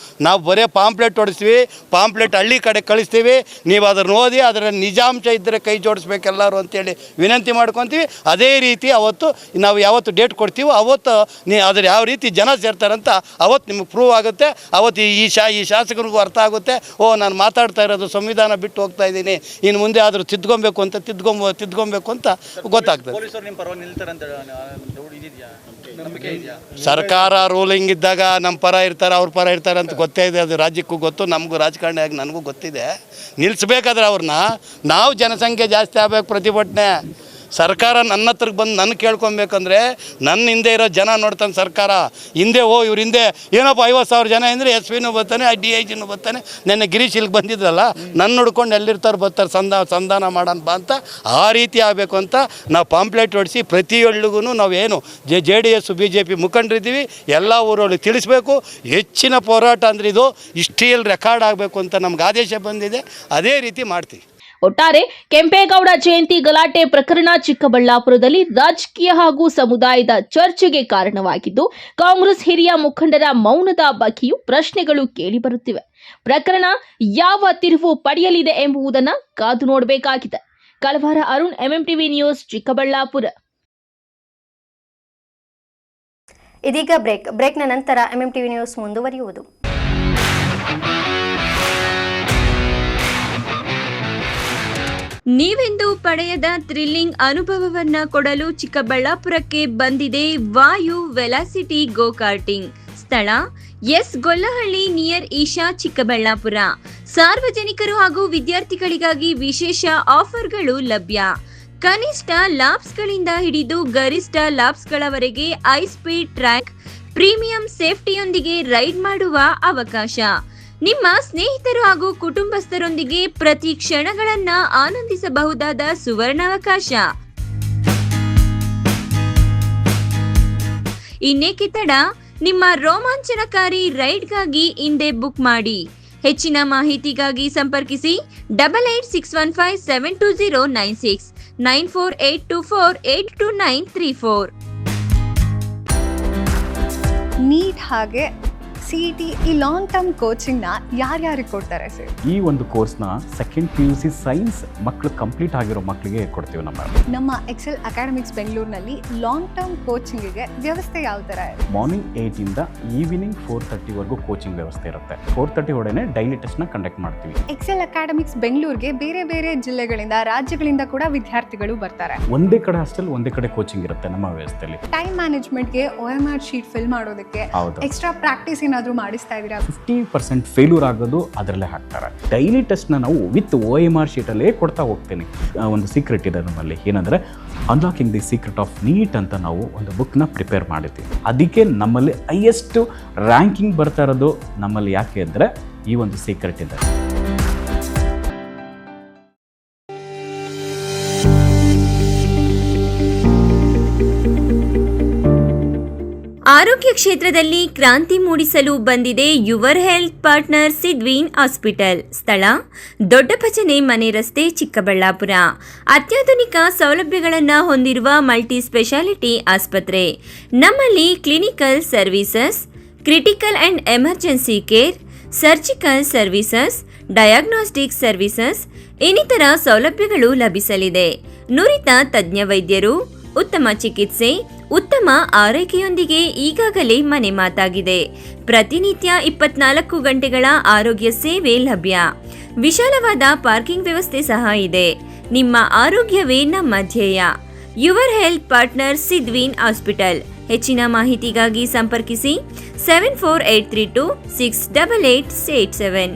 ನಾವು ಬರೀ ಪಾಂಪ್ಲೆಟ್ ಹೊಡಿಸ್ತೀವಿ, ಪಾಂಪ್ಲೆಟ್ ಹಳ್ಳಿ ಕಡೆ ಕಳಿಸ್ತೀವಿ, ನೀವು ಅದನ್ನು ಓದಿ ಅದರ ನಿಜಾಂಶ ಇದ್ದರೆ ಕೈ ಜೋಡಿಸ್ಬೇಕೆಲ್ಲರೂ ಅಂತೇಳಿ ವಿನಂತಿ ಮಾಡ್ಕೊತೀವಿ. ಅದೇ ರೀತಿ ಅವತ್ತು ನಾವು ಯಾವತ್ತು ಡೇಟ್ ಕೊಡ್ತೀವೋ ಅವತ್ತು ಅದ್ರ ಯಾವ ರೀತಿ ಜನ ಸೇರ್ತಾರಂತ ಅವತ್ತು ನಿಮಗೆ ಪ್ರೂವ್ ಆಗುತ್ತೆ. ಅವತ್ತು ಈ ಶಾಸಕರಿಗೂ ಅರ್ಥ ಆಗುತ್ತೆ, ನಾನು ಮಾತಾಡ್ತಾ ಇರೋದು ಸಂವಿಧಾನ ಬಿಟ್ಟು ಹೋಗ್ತಾ ಇದ್ದೀನಿ, ಇನ್ನು ಮುಂದೆ ಆದರೂ ತಿದ್ಕೊಬೇಕು ಅಂತ ಗೊತ್ತಾಗ್ತದೆ. ಸರ್ಕಾರ ರೂಲಿಂಗ್ ಇದ್ದಾಗ ನಮ್ಮ ಪರ ಇರ್ತಾರೆ, ಅವ್ರ ಪರ ಇರ್ತಾರೆ ಅಂತ ಗೊತ್ತೇ ಇದೆ. ಅದು ರಾಜ್ಯಕ್ಕೂ ಗೊತ್ತು, ನಮಗೂ ರಾಜಕಾರಣಿಯಾಗಿ ನನಗೂ ಗೊತ್ತಿದೆ. ನಿಲ್ಲಿಸ್ಬೇಕಾದ್ರೆ ಅವ್ರನ್ನ ನಾವು ಜನಸಂಖ್ಯೆ ಜಾಸ್ತಿ ಆಗಬೇಕು, ಪ್ರತಿಭಟನೆ ಸರ್ಕಾರ ನನ್ನ ಹತ್ರಕ್ಕೆ ಬಂದು ನನ್ನ ಕೇಳ್ಕೊಬೇಕಂದ್ರೆ ನನ್ನ ಹಿಂದೆ ಇರೋ ಜನ ನೋಡ್ತಾನೆ ಸರ್ಕಾರ. ಹಿಂದೆ ಇವ್ರ ಹಿಂದೆ ಏನಪ್ಪ 50,000 ಜನ ಅಂದರೆ SP ಬರ್ತಾನೆ, DIGನೂ ಬರ್ತಾನೆ. ನೆನ್ನೆ ಗಿರೀಶ್ ಇಲ್ಲಿಗೆ ಬಂದಿದ್ರಲ್ಲ, ನನ್ನ ಹುಡ್ಕೊಂಡು ಎಲ್ಲಿರ್ತಾರೆ ಬರ್ತಾರೆ, ಸಂಧಾನ ಮಾಡೋಣ ಬಾ ಅಂತ. ಆ ರೀತಿ ಆಗಬೇಕು ಅಂತ ನಾವು ಪಾಂಪ್ಲೆಟ್ ಹೊಡಿಸಿ ಪ್ರತಿ ಹಳ್ಳಿಗೂ ನಾವೇನು JDS BJP ಮುಖಂಡರಿದ್ದೀವಿ, ಎಲ್ಲ ಊರಲ್ಲಿ ತಿಳಿಸ್ಬೇಕು. ಹೆಚ್ಚಿನ ಹೋರಾಟ ಅಂದರೆ ಇದು ಹಿಸ್ಟ್ರಿಯಲ್ಲಿ ರೆಕಾರ್ಡ್ ಆಗಬೇಕು ಅಂತ ನಮ್ಗೆ ಆದೇಶ ಬಂದಿದೆ. ಅದೇ ರೀತಿ ಮಾಡ್ತೀವಿ. ಒಟ್ಟಾರೆ ಕೆಂಪೇಗೌಡ ಜಯಂತಿ ಗಲಾಟೆ ಪ್ರಕರಣ ಚಿಕ್ಕಬಳ್ಳಾಪುರದಲ್ಲಿ ರಾಜಕೀಯ ಹಾಗೂ ಸಮುದಾಯದ ಚರ್ಚೆಗೆ ಕಾರಣವಾಗಿದ್ದು, ಕಾಂಗ್ರೆಸ್ ಹಿರಿಯ ಮುಖಂಡರ ಮೌನದ ಬಗ್ಗೆಯೂ ಪ್ರಶ್ನೆಗಳು ಕೇಳಿಬರುತ್ತಿವೆ. ಪ್ರಕರಣ ಯಾವ ತಿರುವು ಪಡೆಯಲಿದೆ ಎಂಬುದನ್ನು ಕಾದು ನೋಡಬೇಕಾಗಿದೆ. ಕಳವಾರ ಅರುಣ್, MMTV ನ್ಯೂಸ್, ಚಿಕ್ಕಬಳ್ಳಾಪುರ. ಇದೀಗ ಬ್ರೇಕ್ನ ನಂತರ MMTV ನ್ಯೂಸ್ ಮುಂದುವರಿಯುವುದು. ನೀವೆಂದು ಪಡೆಯದ ಥ್ರಿಲ್ಲಿಂಗ್ ಅನುಭವವನ್ನ ಕೊಡಲು ಚಿಕ್ಕಬಳ್ಳಾಪುರಕ್ಕೆ ಬಂದಿದೆ ವಾಯು ವೆಲಾಸಿಟಿ ಗೋ ಕಾರ್ಟಿಂಗ್. ಸ್ಥಳ ಎಸ್ ಗೊಲ್ಲಹಳ್ಳಿ ನಿಯರ್ ಈಶಾ, ಚಿಕ್ಕಬಳ್ಳಾಪುರ. ಸಾರ್ವಜನಿಕರು ಹಾಗೂ ವಿದ್ಯಾರ್ಥಿಗಳಿಗಾಗಿ ವಿಶೇಷ ಆಫರ್ಗಳು ಲಭ್ಯ. ಕನಿಷ್ಠ ಲಾಪ್ಸ್ಗಳಿಂದ ಹಿಡಿದು ಗರಿಷ್ಠ ಲಾಪ್ಸ್ಗಳವರೆಗೆ ಹೈ ಸ್ಪೀಡ್ ಟ್ರ್ಯಾಕ್, ಪ್ರೀಮಿಯಂ ಸೇಫ್ಟಿಯೊಂದಿಗೆ ರೈಡ್ ಮಾಡುವ ಅವಕಾಶ. ನಿಮ್ಮ ಸ್ನೇಹಿತರು ಹಾಗೂ ಕುಟುಂಬಸ್ಥರೊಂದಿಗೆ ಪ್ರತಿ ಕ್ಷಣಗಳನ್ನ ಆನಂದಿಸಬಹುದಾದ ಸುವರ್ಣಾವಕಾಶ. ಇನ್ನೇಕೆ ತಡ, ನಿಮ್ಮ ರೋಮಾಂಚನಕಾರಿ ರೈಡ್ಗಾಗಿ ಹಿಂದೆ ಬುಕ್ ಮಾಡಿ. ಹೆಚ್ಚಿನ ಮಾಹಿತಿಗಾಗಿ ಸಂಪರ್ಕಿಸಿ 8861572096 9482482934. ನೀಟ್ ಹಾಗೆ CET ಈ ಲಾಂಗ್ ಟರ್ಮ್ ಕೋಚಿಂಗ್ನ ಯಾರ್ಯಾರಿಗೆ ಕೊಡ್ತಾರೆ ಸರ್? ಈ ಒಂದು ಕೋರ್ಸ್ನ ಸೆಕೆಂಡ್ PUC ಸೈನ್ಸ್ ಮಕ್ಕಳು ಕಂಪ್ಲೀಟ್ ಆಗಿರೋ ಮಕ್ಕಳಿಗೆ ಕೊಡ್ತೀವಿ ನಮ್ಮ ಎಕ್ಸೆಲ್ ಅಕಾಡೆಮಿಕ್ಸ್ ಬೆಂಗಳೂರಿನಲ್ಲಿ ಲಾಂಗ್ ಟರ್ಮ್ ಕೋಚಿಂಗಿಗೆ ವ್ಯವಸ್ಥೆ ಯಾವ ಥರ ಇದೆ? ಮಾರ್ನಿಂಗ್ 8 ಇಂದ ಈವ್ನಿಂಗ್ 4:30ವರೆಗೂ ಕೋಚಿಂಗ್ ವ್ಯವಸ್ಥೆ ಇರುತ್ತೆ. 4:30 ಒಳಗೆ ಡೈಲಿ ಟೆಸ್ಟ್ನ ಕಂಡಕ್ಟ್ ಮಾಡ್ತೀವಿ. ಎಕ್ಸೆಲ್ ಅಕಾಡೆಮಿಕ್ಸ್ ಬೆಂಗಳೂರಿಗೆ ಬೇರೆ ಬೇರೆ ಜಿಲ್ಲೆಗಳಿಂದ, ರಾಜ್ಯಗಳಿಂದ ಕೂಡ ವಿದ್ಯಾರ್ಥಿಗಳು ಬರ್ತಾರೆ. ಒಂದೇ ಕಡೆ ಹಾಸ್ಟೆಲ್, ಒಂದೇ ಕಡೆ ಕೋಚಿಂಗ್ ಇರುತ್ತೆ ನಮ್ಮ ವ್ಯವಸ್ಥೆಯಲ್ಲಿ. ಟೈಮ್ ಮ್ಯಾನೇಜ್ಮೆಂಟ್ಗೆ OMR ಶೀಟ್ ಫಿಲ್ ಮಾಡೋದಕ್ಕೆ ಎಕ್ಸ್ಟ್ರಾ ಪ್ರಾಕ್ಟೀಸ್ ಏನಾದರೂ ಮಾಡಿಸ್ತಾ ಇದ್ದೀರಾ? 50% ಫೇಲ್ಯೂರ್ ಆಗೋದು ಅದರಲ್ಲೇ ಹಾಕ್ತಾರೆ. ಡೈಲಿ ಟೆಸ್ಟ್ನ ನಾವು ವಿತ್ OMR ಶೀಟಲ್ಲೇ ಕೊಡ್ತಾ ಹೋಗ್ತೀನಿ. ಒಂದು ಸೀಕ್ರೆಟ್ ಇದೆ ನಮ್ಮಲ್ಲಿ, ಏನಂದರೆ unlocking the secret of NEET ಅಂತ ನಾವು ಒಂದು ಬುಕ್ನ ಪ್ರಿಪೇರ್ ಮಾಡಿದ್ದೀವಿ. ಅದಕ್ಕೆ ನಮ್ಮಲ್ಲಿ ಹೈಯೆಸ್ಟ್ ರ್ಯಾಂಕಿಂಗ್ ಬರ್ತಾ ಇರೋದು ನಮ್ಮಲ್ಲಿ. ಯಾಕೆ ಅಂದರೆ ಈ ಒಂದು ಸೀಕ್ರೆಟ್ ಇದೆ. ಆರೋಗ್ಯ ಕ್ಷೇತ್ರದಲ್ಲಿ ಕ್ರಾಂತಿ ಮೂಡಿಸಲು ಬಂದಿದೆ your health partner Sidveen hospital. ಸ್ಥಳ ದೊಡ್ಡಭಜನೆ ಮನೆ ರಸ್ತೆ, ಚಿಕ್ಕಬಳ್ಳಾಪುರ. ಅತ್ಯಾಧುನಿಕ ಸೌಲಭ್ಯಗಳನ್ನು ಹೊಂದಿರುವ ಮಲ್ಟಿ ಸ್ಪೆಷಾಲಿಟಿ ಆಸ್ಪತ್ರೆ. ನಮ್ಮಲ್ಲಿ clinical services, critical and emergency care, surgical services, diagnostic services ಇನ್ನಿತರ ಸೌಲಭ್ಯಗಳು ಲಭಿಸಲಿದೆ. ನುರಿತ ತಜ್ಞ ವೈದ್ಯರು, ಉತ್ತಮ ಚಿಕಿತ್ಸೆ, ಉತ್ತಮ ಆರೈಕೆಯೊಂದಿಗೆ ಈಗಾಗಲೇ ಮನೆ ಮಾತಾಗಿದೆ. ಪ್ರತಿನಿತ್ಯ 24 ಗಂಟೆಗಳ ಆರೋಗ್ಯ ಸೇವೆ ಲಭ್ಯ. ವಿಶಾಲವಾದ ಪಾರ್ಕಿಂಗ್ ವ್ಯವಸ್ಥೆ ಸಹ ಇದೆ. ನಿಮ್ಮ ಆರೋಗ್ಯವೇ ನಮ್ಮ ಧ್ಯೇಯ. Your health partner Sidveen hospital. ಹೆಚ್ಚಿನ ಮಾಹಿತಿಗಾಗಿ ಸಂಪರ್ಕಿಸಿ 7483268887.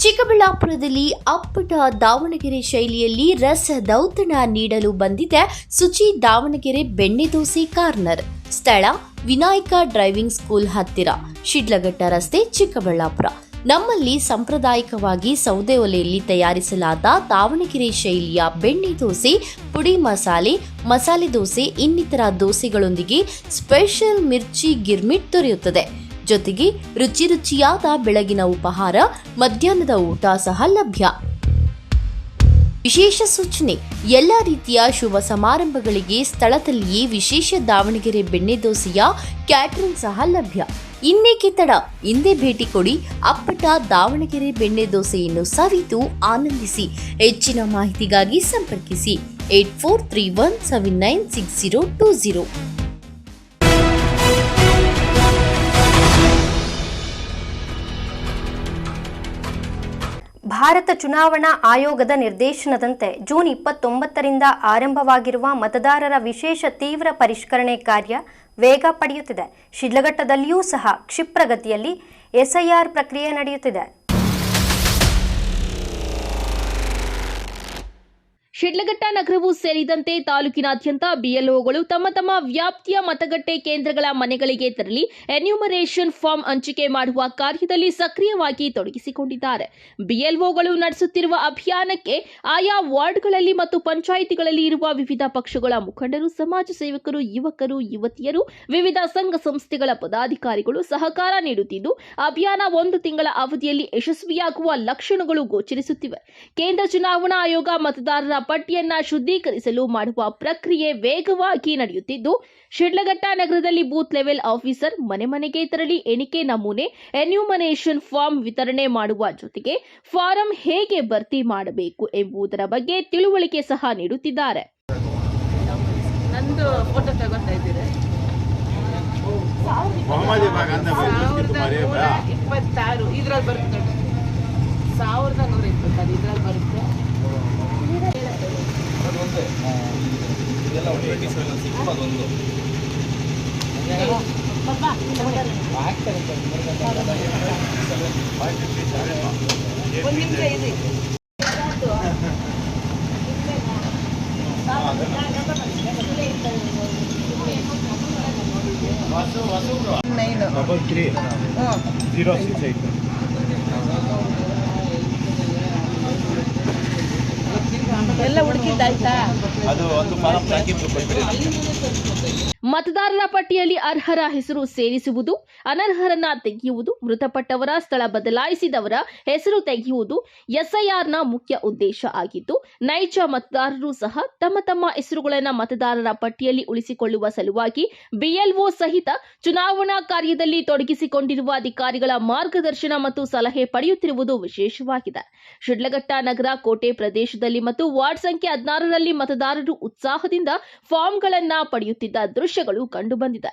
ಚಿಕ್ಕಬಳ್ಳಾಪುರದಲ್ಲಿ ಅಪ್ಪಟ ದಾವಣಗೆರೆ ಶೈಲಿಯಲ್ಲಿ ರಸದೌತಣ ನೀಡಲು ಬಂದಿದೆ ಸುಚಿ ದಾವಣಗೆರೆ ಬೆಣ್ಣೆ ದೋಸೆ ಕಾರ್ನರ್. ಸ್ಥಳ ವಿನಾಯಕ ಡ್ರೈವಿಂಗ್ ಸ್ಕೂಲ್ ಹತ್ತಿರ, ಶಿಡ್ಲಘಟ್ಟ ರಸ್ತೆ, ಚಿಕ್ಕಬಳ್ಳಾಪುರ. ನಮ್ಮಲ್ಲಿ ಸಾಂಪ್ರದಾಯಿಕವಾಗಿ ಸೌದೆ ಒಲೆಯಲ್ಲಿ ತಯಾರಿಸಲಾದ ದಾವಣಗೆರೆ ಶೈಲಿಯ ಬೆಣ್ಣೆ ದೋಸೆ, ಪುಡಿ ಮಸಾಲೆ, ಮಸಾಲೆ ದೋಸೆ ಇನ್ನಿತರ ದೋಸೆಗಳೊಂದಿಗೆ ಸ್ಪೆಷಲ್ ಮಿರ್ಚಿ ಗಿರ್ಮಿಟ್ ದೊರೆಯುತ್ತದೆ. ಜೊತೆಗೆ ರುಚಿ ರುಚಿಯಾದ ಬೆಳಗಿನ ಉಪಹಾರ, ಮಧ್ಯಾಹ್ನದ ಊಟ ಸಹ ಲಭ್ಯ. ವಿಶೇಷ ಸೂಚನೆ: ಎಲ್ಲ ರೀತಿಯ ಶುಭ ಸಮಾರಂಭಗಳಿಗೆ ಸ್ಥಳದಲ್ಲಿಯೇ ವಿಶೇಷ ದಾವಣಗೆರೆ ಬೆಣ್ಣೆ ದೋಸೆಯ ಕ್ಯಾಟರಿಂಗ್ ಸಹ ಲಭ್ಯ. ಇನ್ನೇಕೆ ತಡ, ಹಿಂದೆ ಭೇಟಿ ಕೊಡಿ. ಅಪ್ಪಟ ದಾವಣಗೆರೆ ಬೆಣ್ಣೆ ದೋಸೆಯನ್ನು ಸವಿದು ಆನಂದಿಸಿ. ಹೆಚ್ಚಿನ ಮಾಹಿತಿಗಾಗಿ ಸಂಪರ್ಕಿಸಿ 8431796020. ಭಾರತ ಚುನಾವಣಾ ಆಯೋಗದ ನಿರ್ದೇಶನದಂತೆ ಜೂನ್ 29ರಿಂದ ಆರಂಭವಾಗಿರುವ ಮತದಾರರ ವಿಶೇಷ ತೀವ್ರ ಪರಿಷ್ಕರಣೆ ಕಾರ್ಯ ವೇಗ ಪಡೆಯುತ್ತಿದೆ. ಶಿಡ್ಲಘಟ್ಟದಲ್ಲಿಯೂ ಸಹ ಕ್ಷಿಪ್ರಗತಿಯಲ್ಲಿ SIR ಪ್ರಕ್ರಿಯೆ ನಡೆಯುತ್ತಿದೆ. ಶಿಡ್ಲಘಟ್ಟ ನಗರವೂ ಸೇರಿದಂತೆ ತಾಲೂಕಿನಾದ್ಯಂತ BLOಗಳು ತಮ್ಮ ತಮ್ಮ ವ್ಯಾಪ್ತಿಯ ಮತಗಟ್ಟೆ ಕೇಂದ್ರಗಳ ಮನೆಗಳಿಗೆ ತೆರಳಿ ಎನ್ಯೂಮರೇಷನ್ ಫಾರ್ಮ್ ಹಂಚಿಕೆ ಮಾಡುವ ಕಾರ್ಯದಲ್ಲಿ ಸಕ್ರಿಯವಾಗಿ ತೊಡಗಿಸಿಕೊಂಡಿದ್ದಾರೆ. BLOಗಳು ನಡೆಸುತ್ತಿರುವ ಅಭಿಯಾನಕ್ಕೆ ಆಯಾ ವಾರ್ಡ್ಗಳಲ್ಲಿ ಮತ್ತು ಪಂಚಾಯಿತಿಗಳಲ್ಲಿ ಇರುವ ವಿವಿಧ ಪಕ್ಷಗಳ ಮುಖಂಡರು, ಸಮಾಜ ಸೇವಕರು, ಯುವಕರು, ಯುವತಿಯರು, ವಿವಿಧ ಸಂಘ ಸಂಸ್ಥೆಗಳ ಪದಾಧಿಕಾರಿಗಳು ಸಹಕಾರ ನೀಡುತ್ತಿದ್ದು, ಅಭಿಯಾನ 1 ತಿಂಗಳ ಅವಧಿಯಲ್ಲಿ ಯಶಸ್ವಿಯಾಗುವ ಲಕ್ಷಣಗಳು ಗೋಚರಿಸುತ್ತಿವೆ. ಕೇಂದ್ರ ಚುನಾವಣಾ ಆಯೋಗ ಮತದಾರರ ಪಟ್ಟಿಯನ್ನ ಶುದ್ಧೀಕರಿಸಲು ಮಾಡುವ ಪ್ರಕ್ರಿಯೆ ವೇಗವಾಗಿ ನಡೆಯುತ್ತಿದ್ದು, ಶಿಡ್ಲಘಟ್ಟ ನಗರದಲ್ಲಿ ಬೂತ್ ಲೆವೆಲ್ ಆಫೀಸರ್ ಮನೆ ಮನೆಗೆ ತೆರಳಿ ಎಣಿಕೆ ನಮೂನೆ, ಎನ್ಯೂಮರೇಷನ್ ಫಾರ್ಮ್ ವಿತರಣೆ ಮಾಡುವ ಜೊತೆಗೆ ಫಾರಂ ಹೇಗೆ ಭರ್ತಿ ಮಾಡಬೇಕು ಎಂಬುದರ ಬಗ್ಗೆ ತಿಳುವಳಿಕೆ ಸಹ ನೀಡುತ್ತಿದ್ದಾರೆ. ನಂದು ಫೋಟೋ ತಗೋತಾ ಇದ್ದೀರಾ? 26 ಇದ್ರಲ್ಲಿ ಬರುತ್ತೆ ನೋಡಿ 1120 ಇದ್ರಲ್ಲಿ ಬರುತ್ತೆ. ಎಲ್ಲ ಹುಡುಕಿದ್ದಾಯ್ತಾ? ಮತದಾರರ ಪಟ್ಟಿಯಲ್ಲಿ ಅರ್ಹರ ಹೆಸರು ಸೇರಿಸುವುದು, ಅನರ್ಹರನ್ನ ತೆಗೆಯುವುದು, ಮೃತಪಟ್ಟವರ ಸ್ಥಳ ಬದಲಾಯಿಸಿದವರ ಹೆಸರು ತೆಗೆಯುವುದು ಎಸ್ಐಆರ್ನ ಮುಖ್ಯ ಉದ್ದೇಶ ಆಗಿದ್ದು, ನೈಜ ಮತದಾರರು ಸಹ ತಮ್ಮ ತಮ್ಮ ಹೆಸರುಗಳನ್ನು ಮತದಾರರ ಪಟ್ಟಿಯಲ್ಲಿ ಉಳಿಸಿಕೊಳ್ಳುವ ಸಲುವಾಗಿ ಬಿಎಲ್ಒ ಸಹಿತ ಚುನಾವಣಾ ಕಾರ್ಯದಲ್ಲಿ ತೊಡಗಿಸಿಕೊಂಡಿರುವ ಅಧಿಕಾರಿಗಳ ಮಾರ್ಗದರ್ಶನ ಮತ್ತು ಸಲಹೆ ಪಡೆಯುತ್ತಿರುವುದು ವಿಶೇಷವಾಗಿದೆ. ಶಿಡ್ಲಘಟ್ಟ ನಗರ ಕೋಟೆ ಪ್ರದೇಶದಲ್ಲಿ ಮತ್ತು ವಾರ್ಡ್ ಸಂಖ್ಯೆ 16ರಲ್ಲಿ ಮತದಾರರು ಉತ್ಸಾಹದಿಂದ ಫಾರ್ಮ್ಗಳನ್ನು ಪಡೆಯುತ್ತಿದ್ದ ದೃಶ್ಯಗಳು ಕಂಡುಬಂದಿದೆ.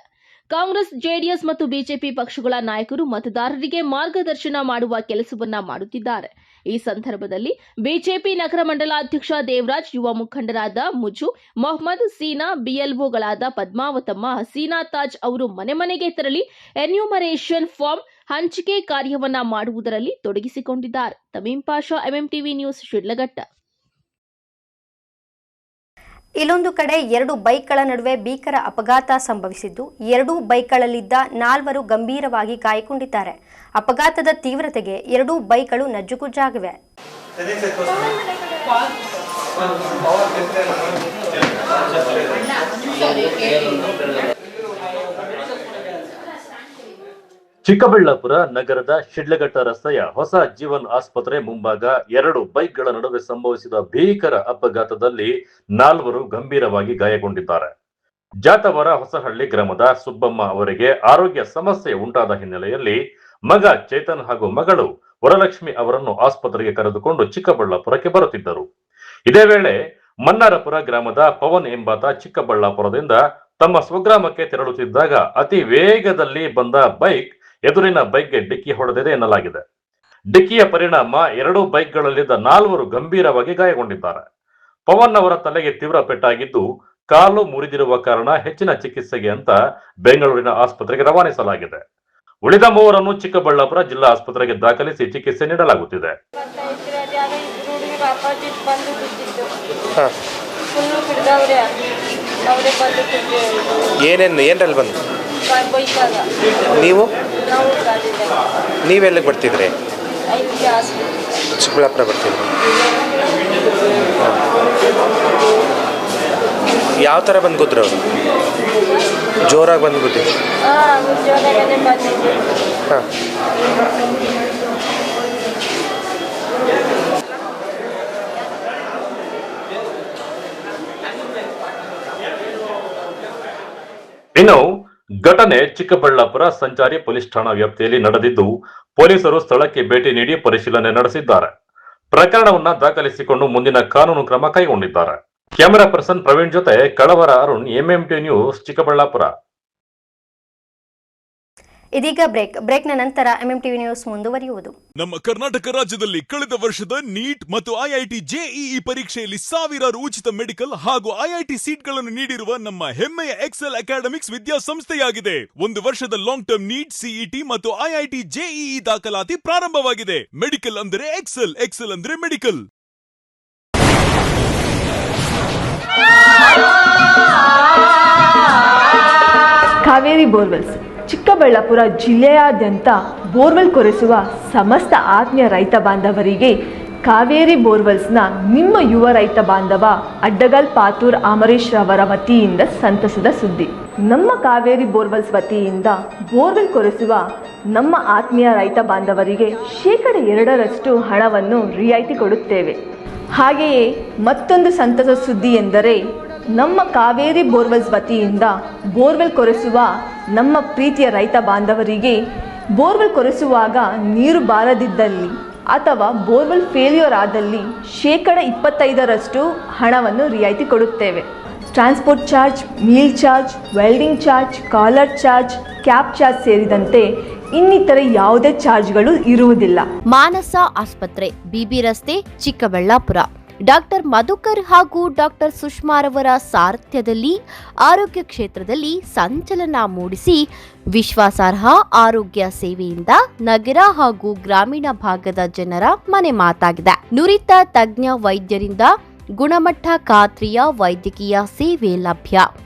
ಕಾಂಗ್ರೆಸ್, ಜೆಡಿಎಸ್ ಮತ್ತು ಬಿಜೆಪಿ ಪಕ್ಷಗಳ ನಾಯಕರು ಮತದಾರರಿಗೆ ಮಾರ್ಗದರ್ಶನ ಮಾಡುವ ಕೆಲಸವನ್ನ ಮಾಡುತ್ತಿದ್ದಾರೆ. ಈ ಸಂದರ್ಭದಲ್ಲಿ ಬಿಜೆಪಿ ನಗರ ಮಂಡಲಾಧ್ಯಕ್ಷ ದೇವರಾಜ್, ಯುವ ಮುಖಂಡರಾದ ಮುಜು, ಮೊಹಮ್ಮದ್, ಸೀನಾ, ಬಿಎಲ್ಒಗಳಾದ ಪದ್ಮಾವತಮ್ಮ, ಹಸೀನಾ ತಾಜ್ ಅವರು ಮನೆ ಮನೆಗೆ ತೆರಳಿ ಎನ್ಯೂಮರೇಷನ್ ಫಾರ್ಮ್ ಹಂಚಿಕೆ ಕಾರ್ಯವನ್ನ ಮಾಡುವುದರಲ್ಲಿ ತೊಡಗಿಸಿಕೊಂಡಿದ್ದಾರೆ. ತಮೀಂ ಪಾಷಾ, ಎಂಎಂಟಿವಿ ನ್ಯೂಸ್, ಶಿಡ್ಲಘಟ್ಟ. ಇಲ್ಲೊಂದು ಕಡೆ 2 ಬೈಕ್ಗಳ ನಡುವೆ ಭೀಕರ ಅಪಘಾತ ಸಂಭವಿಸಿದ್ದು, 2 ಬೈಕ್ಗಳಲ್ಲಿದ್ದ 4 ಗಂಭೀರವಾಗಿ ಗಾಯಗೊಂಡಿದ್ದಾರೆ. ಅಪಘಾತದ ತೀವ್ರತೆಗೆ 2 ಬೈಕ್ಗಳು ನಜ್ಜುಗುಜ್ಜಾಗಿವೆ. ಚಿಕ್ಕಬಳ್ಳಾಪುರ ನಗರದ ಶಿಡ್ಲಘಟ್ಟ ರಸ್ತೆಯ ಹೊಸ ಜೀವನ್ ಆಸ್ಪತ್ರೆ ಮುಂಭಾಗ 2 ಬೈಕ್ಗಳ ನಡುವೆ ಸಂಭವಿಸಿದ ಭೀಕರ ಅಪಘಾತದಲ್ಲಿ 4 ಗಂಭೀರವಾಗಿ ಗಾಯಗೊಂಡಿದ್ದಾರೆ. ಜಾತವರ ಹೊಸಹಳ್ಳಿ ಗ್ರಾಮದ ಸುಬ್ಬಮ್ಮ ಅವರಿಗೆ ಆರೋಗ್ಯ ಸಮಸ್ಯೆ ಉಂಟಾದ ಹಿನ್ನೆಲೆಯಲ್ಲಿ ಮಗ ಚೇತನ್ ಹಾಗೂ ಮಗಳು ವರಲಕ್ಷ್ಮಿ ಅವರನ್ನು ಆಸ್ಪತ್ರೆಗೆ ಕರೆದುಕೊಂಡು ಚಿಕ್ಕಬಳ್ಳಾಪುರಕ್ಕೆ ಬರುತ್ತಿದ್ದರು. ಇದೇ ವೇಳೆ ಮನ್ನಾರಪುರ ಗ್ರಾಮದ ಪವನ್ ಎಂಬಾತ ಚಿಕ್ಕಬಳ್ಳಾಪುರದಿಂದ ತಮ್ಮ ಸ್ವಗ್ರಾಮಕ್ಕೆ ತೆರಳುತ್ತಿದ್ದಾಗ ಅತಿ ವೇಗದಲ್ಲಿ ಬಂದ ಬೈಕ್ ಎದುರಿನ ಬೈಕ್ಗೆ ಡಿಕ್ಕಿ ಹೊಡೆದಿದೆ ಎನ್ನಲಾಗಿದೆ. ಡಿಕ್ಕಿಯ ಪರಿಣಾಮ 2 ಬೈಕ್ಗಳಲ್ಲಿದ್ದ 4 ಗಂಭೀರವಾಗಿ ಗಾಯಗೊಂಡಿದ್ದಾರೆ. ಪವನ್ ಅವರ ತಲೆಗೆ ತೀವ್ರ ಪೆಟ್ಟಾಗಿದ್ದು, ಕಾಲು ಮುರಿದಿರುವ ಕಾರಣ ಹೆಚ್ಚಿನ ಚಿಕಿತ್ಸೆಗೆ ಅಂತ ಬೆಂಗಳೂರಿನ ಆಸ್ಪತ್ರೆಗೆ ರವಾನಿಸಲಾಗಿದೆ. ಉಳಿದ 3ರನ್ನು ಚಿಕ್ಕಬಳ್ಳಾಪುರ ಜಿಲ್ಲಾ ಆಸ್ಪತ್ರೆಗೆ ದಾಖಲಿಸಿ ಚಿಕಿತ್ಸೆ ನೀಡಲಾಗುತ್ತಿದೆ. ಏನ್ರಲ್ಲಿ ಬಂದು ನೀವೆಲ್ಲಿಗೆ ಬರ್ತಿದ್ರಿ? ಚಿಕ್ಕಬಳ್ಳಾಪುರ ಬರ್ತಿದ್ರಿ. ಯಾವ ಥರ ಬಂದು ಗುದ್ರು? ಅವರು ಜೋರಾಗಿ ಬಂದು ಗುದ್ದಿ? ಹಾಂ. ಇನ್ನು ಘಟನೆ ಚಿಕ್ಕಬಳ್ಳಾಪುರ ಸಂಚಾರಿ ಪೊಲೀಸ್ ಠಾಣಾ ವ್ಯಾಪ್ತಿಯಲ್ಲಿ ನಡೆದಿದ್ದು, ಪೊಲೀಸರು ಸ್ಥಳಕ್ಕೆ ಭೇಟಿ ನೀಡಿ ಪರಿಶೀಲನೆ ನಡೆಸಿದ್ದಾರೆ. ಪ್ರಕರಣವನ್ನ ದಾಖಲಿಸಿಕೊಂಡು ಮುಂದಿನ ಕಾನೂನು ಕ್ರಮ ಕೈಗೊಂಡಿದ್ದಾರೆ. ಕ್ಯಾಮೆರಾ ಪರ್ಸನ್ ಪ್ರವೀಣ್ ಜೊತೆ ಕಳವರ ಅರುಣ್, ಎಂಎಂಟಿ ನ್ಯೂಸ್, ಚಿಕ್ಕಬಳ್ಳಾಪುರ. ಇದೀಗ ಬ್ರೇಕ್ನ ನಂತರ ಎಂಎಂಟಿವಿ ನ್ಯೂಸ್ ಮುಂದುವರಿಯುವುದು. ನಮ್ಮ ಕರ್ನಾಟಕ ರಾಜ್ಯದಲ್ಲಿ ಕಳೆದ ವರ್ಷದ ನೀಟ್ ಮತ್ತು ಐಐಟಿ ಜೆಇಇ ಪರೀಕ್ಷೆಯಲ್ಲಿ ಸಾವಿರಾರು ಉಚಿತ ಮೆಡಿಕಲ್ ಹಾಗೂ ಐಐಟಿ ಸೀಟ್ಗಳನ್ನು ನೀಡಿರುವ ನಮ್ಮ ಹೆಮ್ಮೆಯ ಎಕ್ಸೆಲ್ ಅಕಾಡೆಮಿಕ್ಸ್ ವಿದ್ಯಾಸಂಸ್ಥೆಯಾಗಿದೆ. 1 ವರ್ಷದ ಲಾಂಗ್ ಟರ್ಮ್ ನೀಟ್, ಸಿಇಟಿ ಮತ್ತು ಐಐಟಿ ಜೆಇಇ ದಾಖಲಾತಿ ಪ್ರಾರಂಭವಾಗಿದೆ. ಮೆಡಿಕಲ್ ಅಂದರೆ ಎಕ್ಸೆಲ್, ಎಕ್ಸೆಲ್ ಅಂದರೆ ಮೆಡಿಕಲ್. ಕಾವೇರಿ ಬೋರ್ವೆಲ್ಸ್ ಚಿಕ್ಕಬಳ್ಳಾಪುರ ಜಿಲ್ಲೆಯಾದ್ಯಂತ ಬೋರ್ವೆಲ್ ಕೊರೆಸುವ ಸಮಸ್ತ ಆತ್ಮೀಯ ರೈತ ಬಾಂಧವರಿಗೆ ಕಾವೇರಿ ಬೋರ್ವೆಲ್ಸ್ನ ನಿಮ್ಮ ಯುವ ರೈತ ಬಾಂಧವ ಅಡ್ಡಗಲ್ ಪಾತೂರ್ ಅಮರೀಶ್ ರವರ ವತಿಯಿಂದ ಸಂತಸದ ಸುದ್ದಿ. ನಮ್ಮ ಕಾವೇರಿ ಬೋರ್ವೆಲ್ಸ್ ವತಿಯಿಂದ ಬೋರ್ವೆಲ್ ಕೊರೆಸುವ ನಮ್ಮ ಆತ್ಮೀಯ ರೈತ ಬಾಂಧವರಿಗೆ 2% ಹಣವನ್ನು ರಿಯಾಯಿತಿ ಕೊಡುತ್ತೇವೆ. ಹಾಗೆಯೇ ಮತ್ತೊಂದು ಸಂತಸ ಸುದ್ದಿ ಎಂದರೆ ನಮ್ಮ ಕಾವೇರಿ ಬೋರ್ವೆಲ್ಸ್ ವತಿಯಿಂದ ಬೋರ್ವೆಲ್ ಕೊರೆಸುವ ನಮ್ಮ ಪ್ರೀತಿಯ ರೈತ ಬಾಂಧವರಿಗೆ ಬೋರ್ವೆಲ್ ಕೊರೆಸುವಾಗ ನೀರು ಬಾರದಿದ್ದಲ್ಲಿ ಅಥವಾ ಬೋರ್ವೆಲ್ ಫೇಲ್ಯೂರ್ ಆದಲ್ಲಿ 25% ಹಣವನ್ನು ರಿಯಾಯಿತಿ ಕೊಡುತ್ತೇವೆ. Transport charge, meal charge, welding charge, collar charge, cab charge ಸೇರಿದಂತೆ ಇನ್ನಿತರೆ ಯಾವುದೇ ಚಾರ್ಜ್ಗಳು ಇರುವುದಿಲ್ಲ. ಮಾನಸ ಆಸ್ಪತ್ರೆ, ಬಿಬಿ ರಸ್ತೆ, ಚಿಕ್ಕಬಳ್ಳಾಪುರ. ಡಾಕ್ಟರ್ ಮಧುಕರ್ ಹಾಗೂ ಡಾಕ್ಟರ್ ಸುಷ್ಮಾರವರ ಸಾರಥ್ಯದಲ್ಲಿ ಆರೋಗ್ಯ ಕ್ಷೇತ್ರದಲ್ಲಿ ಸಂಚಲನ ಮೂಡಿಸಿ ವಿಶ್ವಾಸಾರ್ಹ ಆರೋಗ್ಯ ಸೇವೆಯಿಂದ ನಗರ ಹಾಗೂ ಗ್ರಾಮೀಣ ಭಾಗದ ಜನರ ಮನೆ ಮಾತಾಗಿದೆ. ನುರಿತ ತಜ್ಞ ವೈದ್ಯರಿಂದ ಗುಣಮಟ್ಟ ಖಾತ್ರಿಯ ವೈದ್ಯಕೀಯ ಸೇವೆ ಲಭ್ಯ.